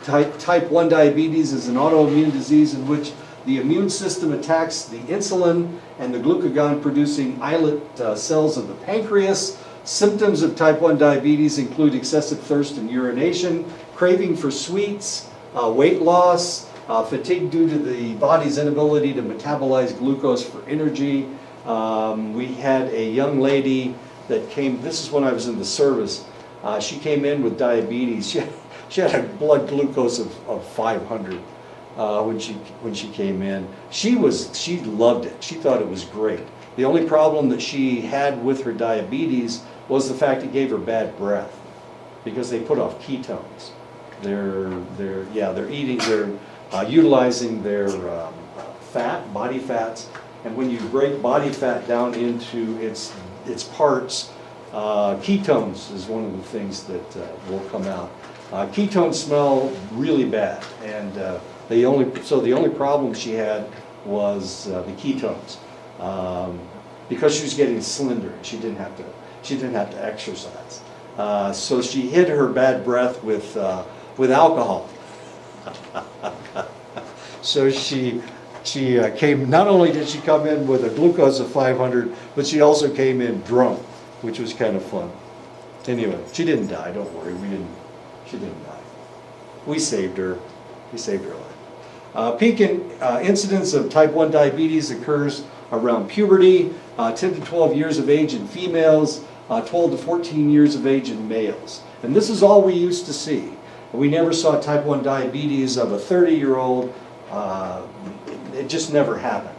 Type 1 diabetes is an autoimmune disease in which the immune system attacks the insulin and the glucagon-producing islet cells of the pancreas, Symptoms of type 1 diabetes include excessive thirst and urination, craving for sweets, weight loss, fatigue due to the body's inability to metabolize glucose for energy. We had a young lady that came, this is when I was in the service, she came in with diabetes. She had a blood glucose of 500 when she came in. She loved it. She thought it was great. The only problem that she had with her diabetes was the fact it gave her bad breath because they put off ketones. They're utilizing their fat, body fats, and when you break body fat down into its parts, ketones is one of the things that will come out. Ketones smell really bad, and the only problem she had was the ketones, because she was getting slender. She didn't have to exercise, so she hid her bad breath with alcohol. So she came. Not only did she come in with a glucose of 500, but she also came in drunk, which was kind of fun. Anyway, she didn't die. Don't worry, she didn't die. We saved her. We saved her life. Peak incidence of type 1 diabetes occurs around puberty, 10 to 12 years of age in females, 12 to 14 years of age in males. And this is all we used to see. We never saw type 1 diabetes of a 30-year-old. It just never happened.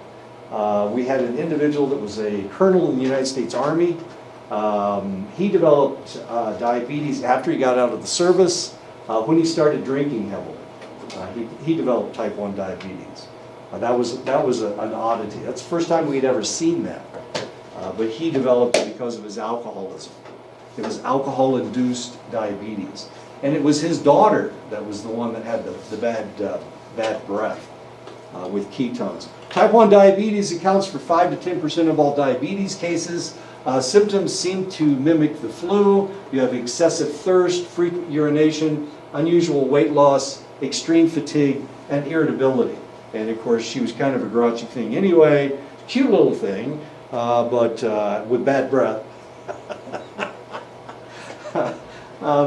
We had an individual that was a colonel in the United States Army. He developed diabetes after he got out of the service when he started drinking heavily. He developed type 1 diabetes. That was an oddity. That's the first time we'd ever seen that. But he developed it because of his alcoholism. It was alcohol-induced diabetes. And it was his daughter that was the one that had the bad breath with ketones. Type 1 diabetes accounts for 5 to 10% of all diabetes cases. Symptoms seem to mimic the flu. You have excessive thirst, frequent urination, unusual weight loss, extreme fatigue, and irritability. And of course, she was kind of a grouchy thing anyway, cute little thing, but with bad breath.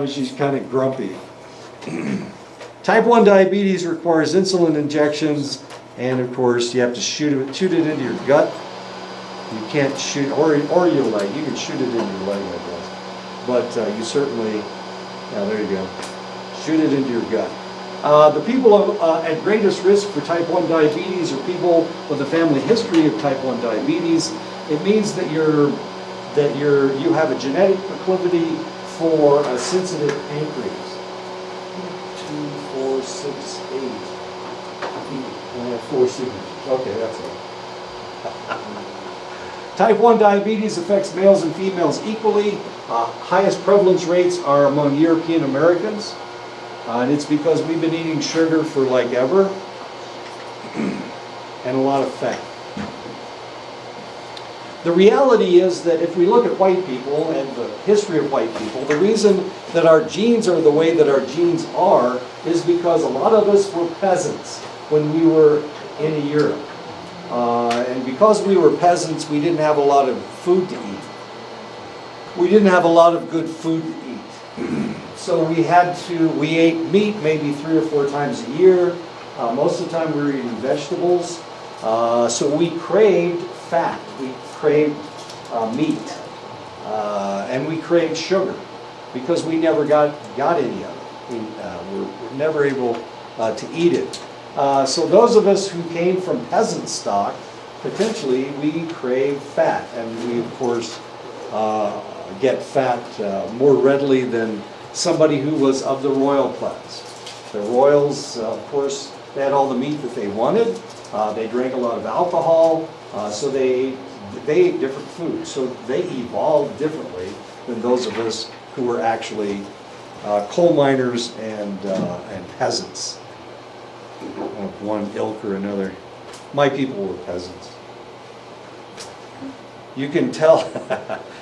She's kind of grumpy. Type 1 diabetes requires insulin injections, and of course, you have to shoot it into your gut. You can't shoot, or your leg. You can shoot it in your leg, I guess. But you certainly, there you go. Shoot it into your gut. The people at greatest risk for type 1 diabetes are people with a family history of type 1 diabetes. It means that you have a genetic proclivity for a sensitive pancreas. 2, 4, 6, 8. I have 4 signatures. Okay, that's it. Type 1 diabetes affects males and females equally. Highest prevalence rates are among European Americans. And it's because we've been eating sugar for like ever. And a lot of fat. The reality is that if we look at white people and the history of white people, the reason that our genes are the way that our genes are is because a lot of us were peasants when we were in Europe. And because we were peasants, we didn't have a lot of food to eat. We didn't have a lot of good food to eat. So we ate meat maybe 3 or 4 times a year. Most of the time we were eating vegetables. So we craved fat. We craved meat. And we craved sugar because we never got any of it. We were never able to eat it. So those of us who came from peasant stock, potentially we crave fat. And we, of course, get fat more readily than somebody who was of the royal class. The royals, of course, they had all the meat that they wanted. They drank a lot of alcohol, so they ate different foods. So they evolved differently than those of us who were actually coal miners and peasants of one ilk or another. My people were peasants. You can tell.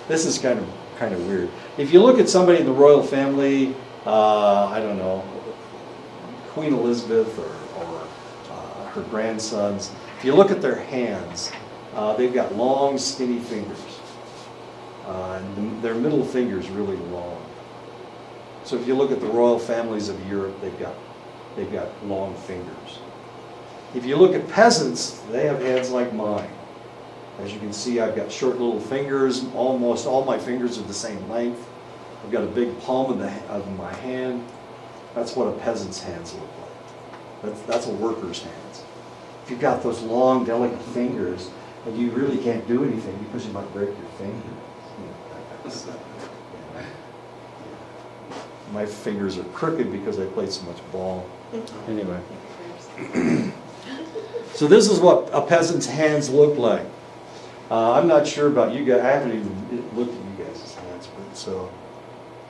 This is kind of weird. If you look at somebody in the royal family, I don't know, Queen Elizabeth or her grandsons, if you look at their hands, they've got long, skinny fingers. And their middle finger is really long. So if you look at the royal families of Europe, they've got long fingers. If you look at peasants, they have hands like mine. As you can see, I've got short little fingers. Almost all my fingers are the same length. I've got a big palm of my hand. That's what a peasant's hands look like. That's a worker's hands. If you've got those long, delicate fingers, and you really can't do anything because you might break your finger. My fingers are crooked because I played so much ball. Anyway. So this is what a peasant's hands look like. I'm not sure about you guys. I haven't even looked at you guys' hands, but so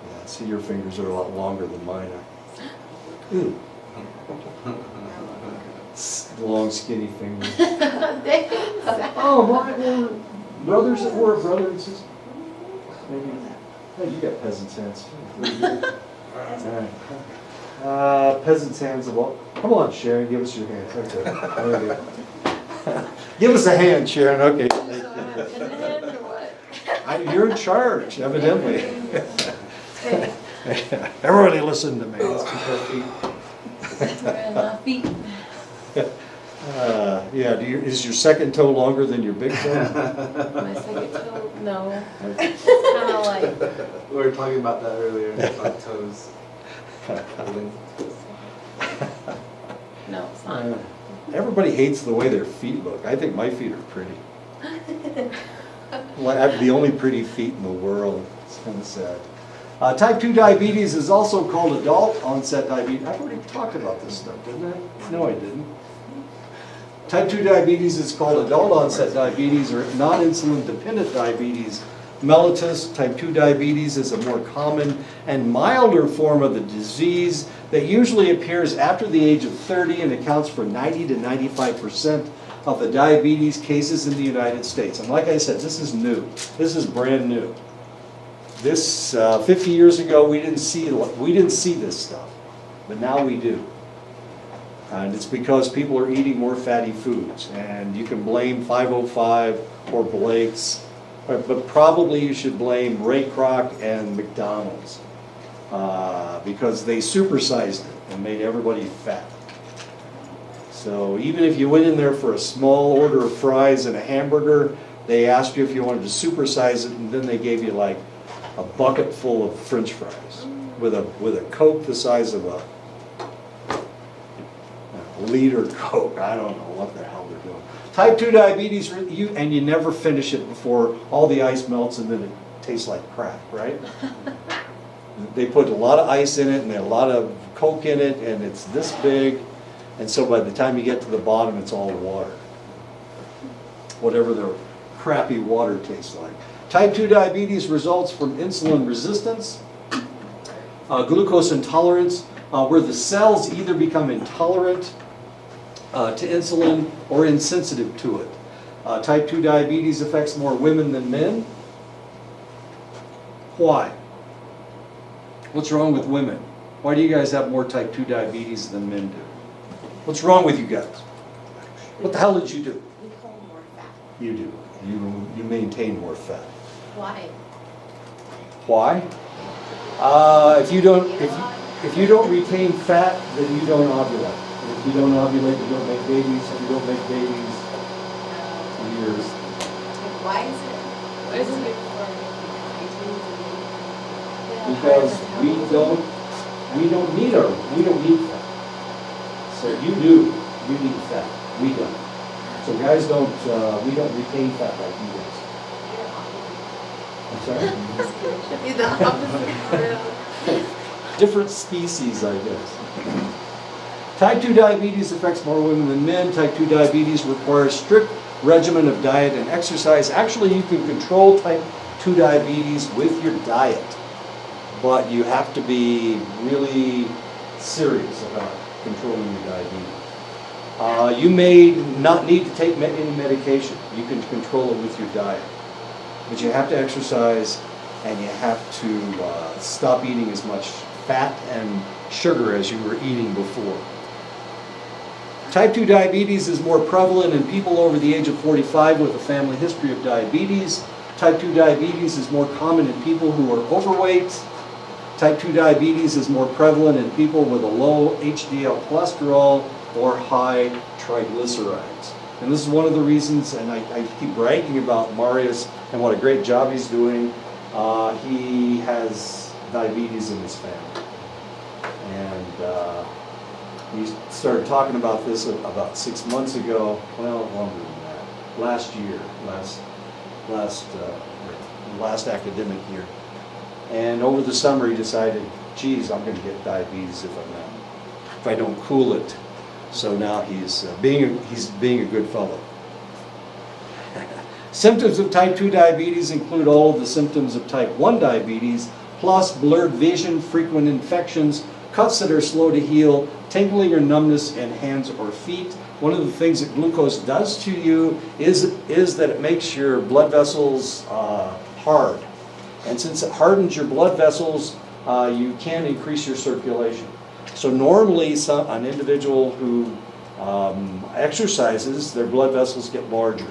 yeah, I see your fingers are a lot longer than mine are. Ooh. Long, skinny fingers. Oh, mine were brothers that were a brother and sister. Maybe. Hey, you got peasant's hands too. All right. Peasant's hands of all. Come on, Sharon, give us your hands. Okay. There we go. Give us a hand, Sharon. Okay. So in the hand or what? You're in charge, evidently. Okay. Everybody listen to me. We're in our feet. Yeah, is your second toe longer than your big toe? My second toe, no. It's kind of like, We were talking about that earlier, about toes. no, it's not. Everybody hates the way their feet look. I think my feet are pretty. Well, I have the only pretty feet in the world. It's kind of sad. Type 2 diabetes is also called adult onset diabetes. I've already talked about this stuff, didn't I? No, I didn't. Type 2 diabetes is called adult onset diabetes or non-insulin dependent diabetes. Mellitus, type 2 diabetes, is a more common and milder form of the disease that usually appears after the age of 30 and accounts for 90 to 95% of the diabetes cases in the United States. And like I said, this is new. This is brand new. This 50 years ago, we didn't see this stuff, but now we do. And it's because people are eating more fatty foods. And you can blame 505 or Blake's, but probably you should blame Ray Kroc and McDonald's because they supersized it and made everybody fat. So even if you went in there for a small order of fries and a hamburger, they asked you if you wanted to supersize it, and then they gave you like a bucket full of French fries with a Coke the size of a liter Coke. I don't know what the hell they're doing. Type 2 diabetes, and you never finish it before all the ice melts and then it tastes like crap, right? They put a lot of ice in it and a lot of Coke in it, and it's this big, and so by the time you get to the bottom, it's all water. Whatever the crappy water tastes like. Type 2 diabetes results from insulin resistance, glucose intolerance, where the cells either become intolerant to insulin or insensitive to it. Type 2 diabetes affects more women than men. Why? What's wrong with women? Why do you guys have more type 2 diabetes than men do? What's wrong with you guys? What the hell did you do? We hold more fat. You do. You maintain more fat. Why? Why? If you don't retain fat, then you don't ovulate. And if you don't ovulate, you don't make babies. If you don't make babies, you're. Why is it? Why is it? Because we don't need fat. So you do. You need fat. We don't. So guys we don't retain fat like you guys. I'm sorry? Should be the opposite. Different species, I guess. Type 2 diabetes affects more women than men. Type 2 diabetes requires strict regimen of diet and exercise. Actually, you can control type 2 diabetes with your diet, but you have to be really serious about controlling your diabetes. You may not need to take any medication. You can control it with your diet. But you have to exercise, and you have to stop eating as much fat and sugar as you were eating before. Type 2 diabetes is more prevalent in people over the age of 45 with a family history of diabetes. Type 2 diabetes is more common in people who are overweight. Type 2 diabetes is more prevalent in people with a low HDL cholesterol or high triglycerides. And this is one of the reasons, and I keep bragging about Marius and what a great job he's doing. He has diabetes in his family. And he started talking about this about 6 months ago, well, longer than that, last academic year. And over the summer he decided, geez, I'm going to get diabetes if I don't cool it. So now he's being a good fellow. Symptoms of type 2 diabetes include all of the symptoms of type 1 diabetes, plus blurred vision, frequent infections, cuts that are slow to heal, tingling or numbness in hands or feet. One of the things that glucose does to you is that it makes your blood vessels hard. And since it hardens your blood vessels, you can increase your circulation. So normally an individual who exercises, their blood vessels get larger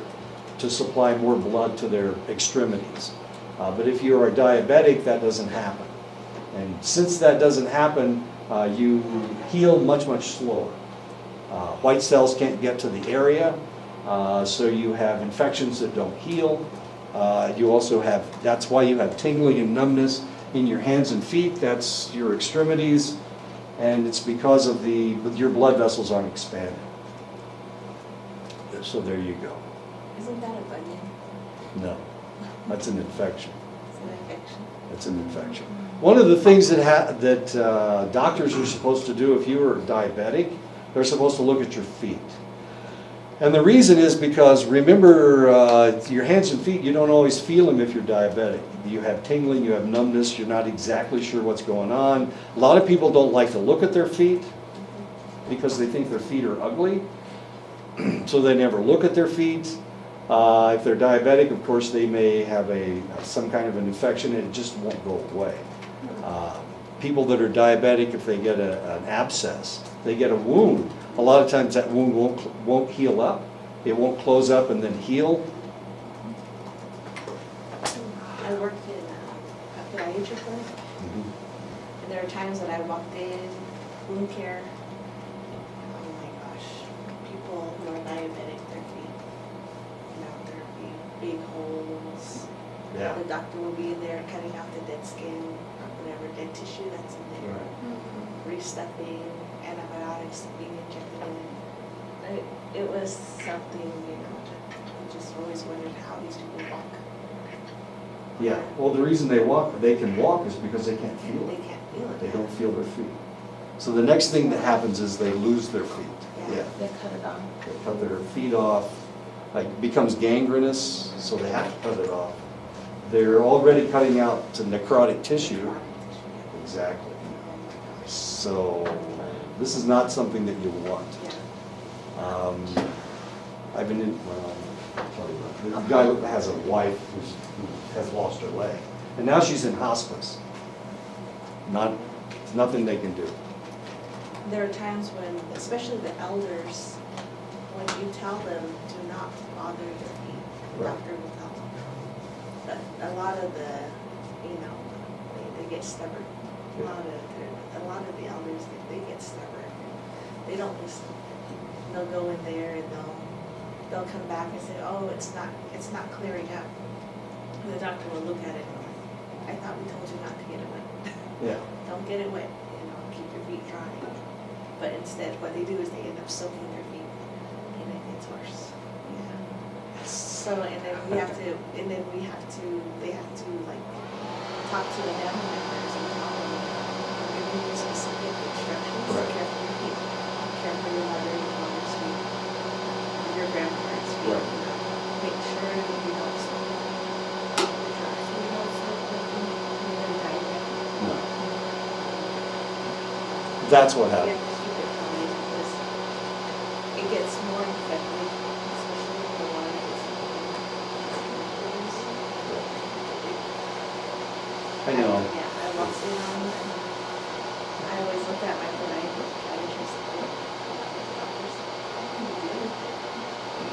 to supply more blood to their extremities. But if you are a diabetic, that doesn't happen. And since that doesn't happen, you heal much, much slower. White cells can't get to the area, so you have infections that don't heal. You also have, that's why you have tingling and numbness in your hands and feet. That's your extremities. And it's because of your blood vessels aren't expanded. So there you go. Isn't that a bunion? No, that's an infection. It's an infection. It's an infection. One of the things that doctors are supposed to do if you are diabetic, they're supposed to look at your feet. And the reason is because, remember, your hands and feet, you don't always feel them if you're diabetic. You have tingling, you have numbness, you're not exactly sure what's going on. A lot of people don't like to look at their feet because they think their feet are ugly. So they never look at their feet. If they're diabetic, of course, they may have some kind of an infection and it just won't go away. People that are diabetic, if they get an abscess, they get a wound, a lot of times that wound won't heal up. It won't close up and then heal. I worked in a podiatry clinic, and there are times that I walked in, wound care. Oh my gosh, people who are diabetic, their feet, there'd be big holes. Yeah. The doctor will be in there cutting out the dead skin, or whatever dead tissue that's in there, restuffing, antibiotics being injected in it. It was something, I just always wondered how these people walk. Yeah. Well, the reason they can walk is because they can't feel They it. can't feel it. They don't feel their feet. So the next thing that happens is they lose their feet. Yeah. They cut it off. They cut their feet off. Like it becomes gangrenous, so they have to cut it off. They're already cutting out to necrotic tissue. Exactly. So this is not something that you want. I've been in, I'll tell you about, the guy who has a wife who has lost her leg, and now she's in hospice. Nothing they can do. There are times when, especially the elders, when you tell them do not bother your feet, the Right. doctor will tell them. But a lot of the, they get stubborn. A lot of the elders, they get stubborn. They don't listen. They'll go in there and they'll come back and say, oh, it's not clearing up. And the doctor will look at it and go, I thought we told you not to get it wet. Yeah. Don't get it wet, keep your feet dry. But instead, what they do is they end up soaking their feet, and it gets worse. Yeah. So, and then they have to like talk to the family members and tell them, give them specific instructions. Right. Care for your feet, care for your mother, your father's feet, your grandparents' feet. Right. Make sure that you don't soak them. So you don't soak them when they're diabetic. No. That's what You happens. have to keep it clean because it gets more infected, especially if the water is I know. Yeah, I walked in on it. I always look at my podiatrist.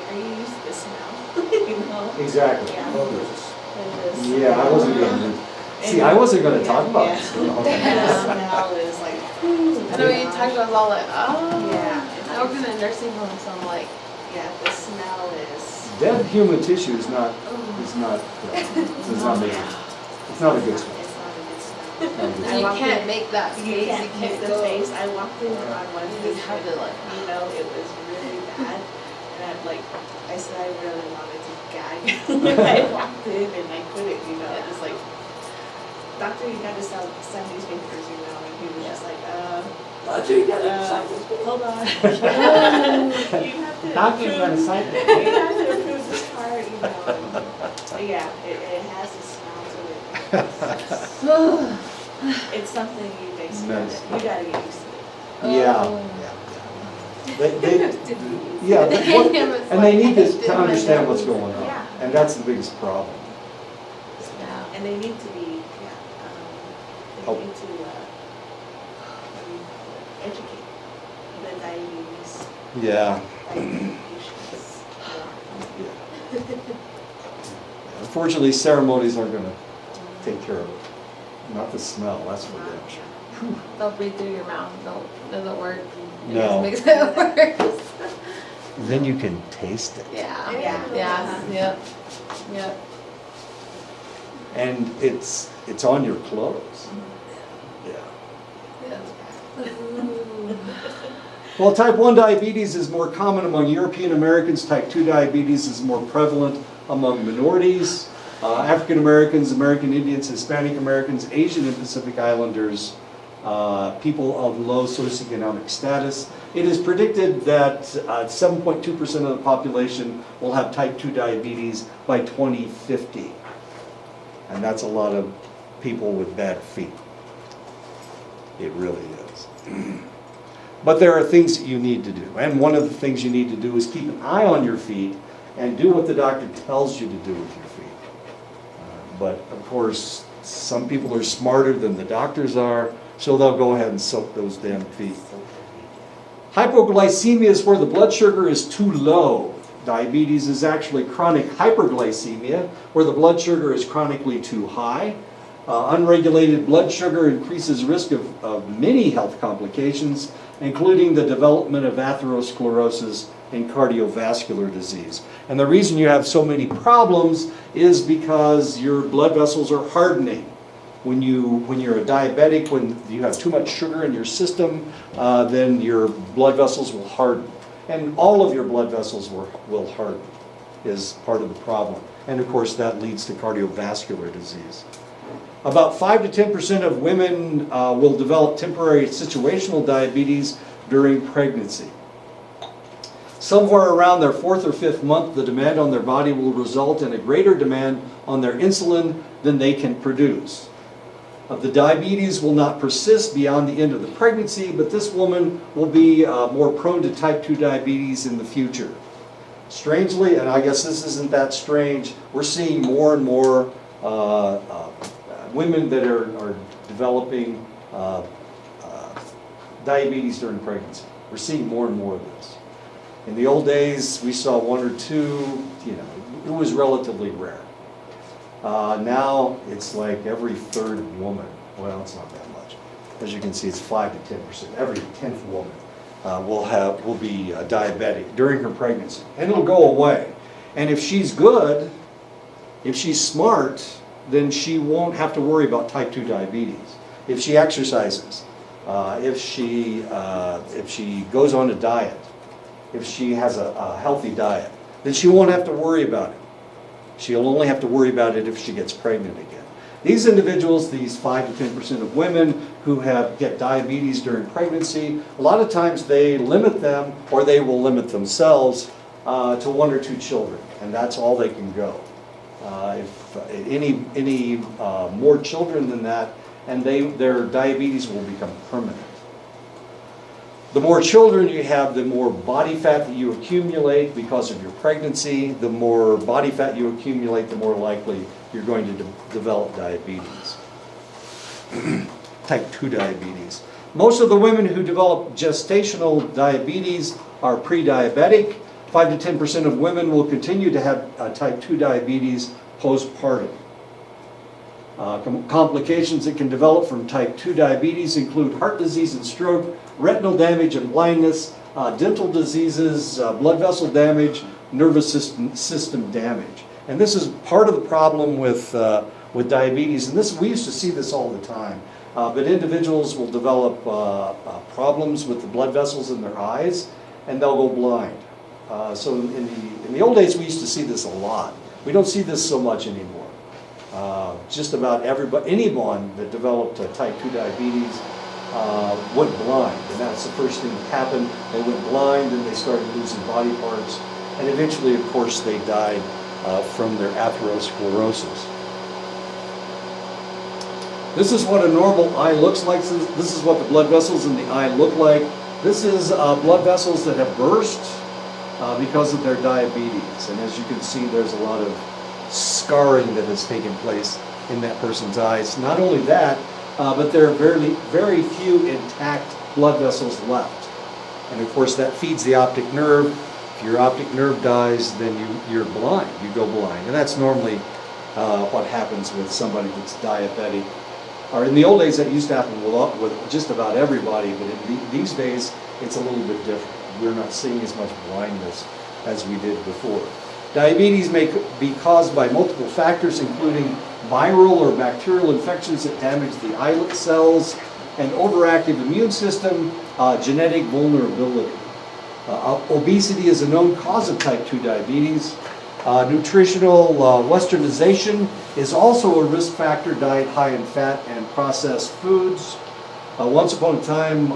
Are you used to this now? Exactly. Yeah. Well, there's 'cause Yeah, I wasn't gonna, see, I wasn't gonna talk about Yeah. this. And the smell is like, I know you talked about all like, oh. Yeah. I work in a nursing home, so I'm like, yeah, the smell is. Dead human tissue is not it's not making, it's not a good smell. It's not a good smell. Not a good I you walked can't in- make that You face. can't make the go. face. I walked in on one You day, just have to like. you know, it was really bad. And I'm like, I said I really wanted to gag. I walked in and I couldn't, you know, just like, doctor, you gotta send these papers, you know, and he was just like, hold on. You have to Doctor, you gotta approve, sign you it. have to approve this card, you know. And, yeah, it has a smell to it. It's something you guys Nice. you gotta get used to it. Yeah, Oh. yeah. Yeah, and they need to understand what's going on. Yeah. And that's the biggest problem. Yeah. And they need to be, Oh. they need to educate the diabetes Yeah. patients. Unfortunately, ceremonies aren't gonna take care of it. Not the smell, that's for damn sure. They'll breathe through your mouth. Doesn't work. It No. just makes it worse. Then you can taste it. Yeah. Yeah. Yeah. Yep. Yep. And it's on your clothes. Yeah. Yep. Well, type 1 diabetes is more common among European Americans. Type 2 diabetes is more prevalent among minorities. African Americans, American Indians, Hispanic Americans, Asian and Pacific Islanders, people of low socioeconomic status. It is predicted that 7.2% of the population will have type 2 diabetes by 2050. And that's a lot of people with bad feet. It really is. But there are things that you need to do. And one of the things you need to do is keep an eye on your feet and do what the doctor tells you to do with your feet. But of course, some people are smarter than the doctors are, so they'll go ahead and soak those damn feet. Hypoglycemia is where the blood sugar is too low. Diabetes is actually chronic hyperglycemia, where the blood sugar is chronically too high. Unregulated blood sugar increases risk of many health complications, including the development of atherosclerosis and cardiovascular disease. And the reason you have so many problems is because your blood vessels are hardening. When you're a diabetic, when you have too much sugar in your system, then your blood vessels will harden. And all of your blood vessels will harden, is part of the problem. And of course, that leads to cardiovascular disease. About 5 to 10% of women will develop temporary situational diabetes during pregnancy. Somewhere around their 4th or 5th month, the demand on their body will result in a greater demand on their insulin than they can produce. The diabetes will not persist beyond the end of the pregnancy, but this woman will be more prone to type 2 diabetes in the future. Strangely, and I guess this isn't that strange, we're seeing more and more women that are developing diabetes during pregnancy. We're seeing more and more of this. In the old days, we saw 1 or 2, it was relatively rare. Now it's like every 3rd woman. Well, it's not that much. As you can see, it's 5 to 10%. Every 10th woman will be diabetic during her pregnancy, and it'll go away. And if she's good, if she's smart, then she won't have to worry about type 2 diabetes. If she exercises, if she goes on a diet, if she has a healthy diet, then she won't have to worry about it. She'll only have to worry about it if she gets pregnant again. These individuals, these 5 to 10% of women who get diabetes during pregnancy, a lot of times they limit them, or they will limit themselves to 1 or 2 children, and that's all they can go. If any more children than that, and their diabetes will become permanent. The more children you have, the more body fat that you accumulate because of your pregnancy. The more body fat you accumulate, the more likely you're going to develop diabetes. Type 2 diabetes. Most of the women who develop gestational diabetes are pre-diabetic. 5 to 10% of women will continue to have type 2 diabetes postpartum. Complications that can develop from type 2 diabetes include heart disease and stroke, retinal damage and blindness, dental diseases, blood vessel damage, nervous system damage. And this is part of the problem with diabetes, and we used to see this all the time. But individuals will develop problems with the blood vessels in their eyes, and they'll go blind. So in the old days, we used to see this a lot. We don't see this so much anymore. Just about anyone that developed type 2 diabetes went blind, and that's the first thing that happened. They went blind, and they started losing body parts, and eventually, of course, they died from their atherosclerosis. This is what a normal eye looks like. This is what the blood vessels in the eye look like. This is blood vessels that have burst because of their diabetes. And as you can see, there's a lot of scarring that has taken place in that person's eyes. Not only that, but there are very, very few intact blood vessels left. And of course, that feeds the optic nerve. If your optic nerve dies, then you're blind. You go blind. And that's normally what happens with somebody that's diabetic. Or in the old days, that used to happen with just about everybody, but in these days, it's a little bit different. We're not seeing as much blindness as we did before. Diabetes may be caused by multiple factors, including viral or bacterial infections that damage the islet cells, an overactive immune system, genetic vulnerability. Obesity is a known cause of type 2 diabetes. Nutritional westernization is also a risk factor. Diet high in fat and processed foods. Once upon a time,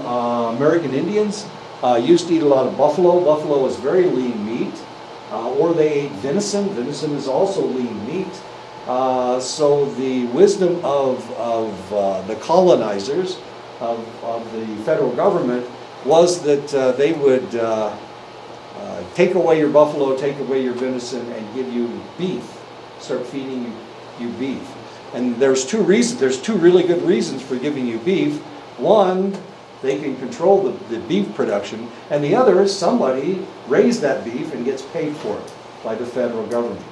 American Indians used to eat a lot of buffalo. Buffalo is very lean meat. Or they ate venison. Venison is also lean meat. So the wisdom of the colonizers, of the federal government, was that they would take away your buffalo, take away your venison, and give you beef. Start feeding you beef. And there's two reasons. There's two really good reasons for giving you beef. One, they can control the beef production, and the other is somebody raised that beef and gets paid for it by the federal government.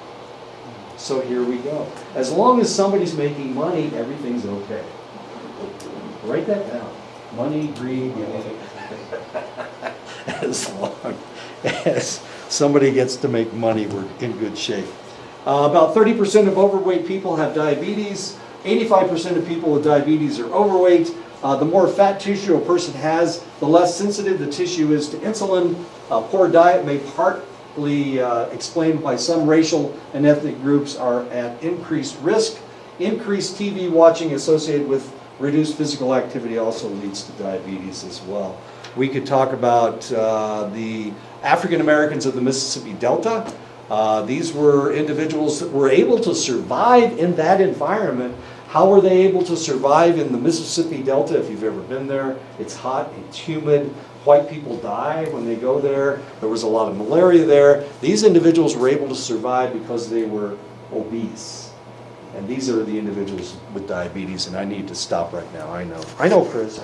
So here we go. As long as somebody's making money, everything's okay. Write that down. Money, greed, as long as somebody gets to make money, we're in good shape. About 30% of overweight people have diabetes. 85% of people with diabetes are overweight. The more fat tissue a person has, the less sensitive the tissue is to insulin. Poor diet may partly explained by some racial and ethnic groups are at increased risk. Increased TV watching associated with reduced physical activity also leads to diabetes as well. We could talk about the African Americans of the Mississippi Delta. These were individuals that were able to survive in that environment. How were they able to survive in the Mississippi Delta? If you've ever been there, it's hot, it's humid. White people die when they go there. There was a lot of malaria there. These individuals were able to survive because they were obese. And these are the individuals with diabetes, and I need to stop right now. I know, Chris.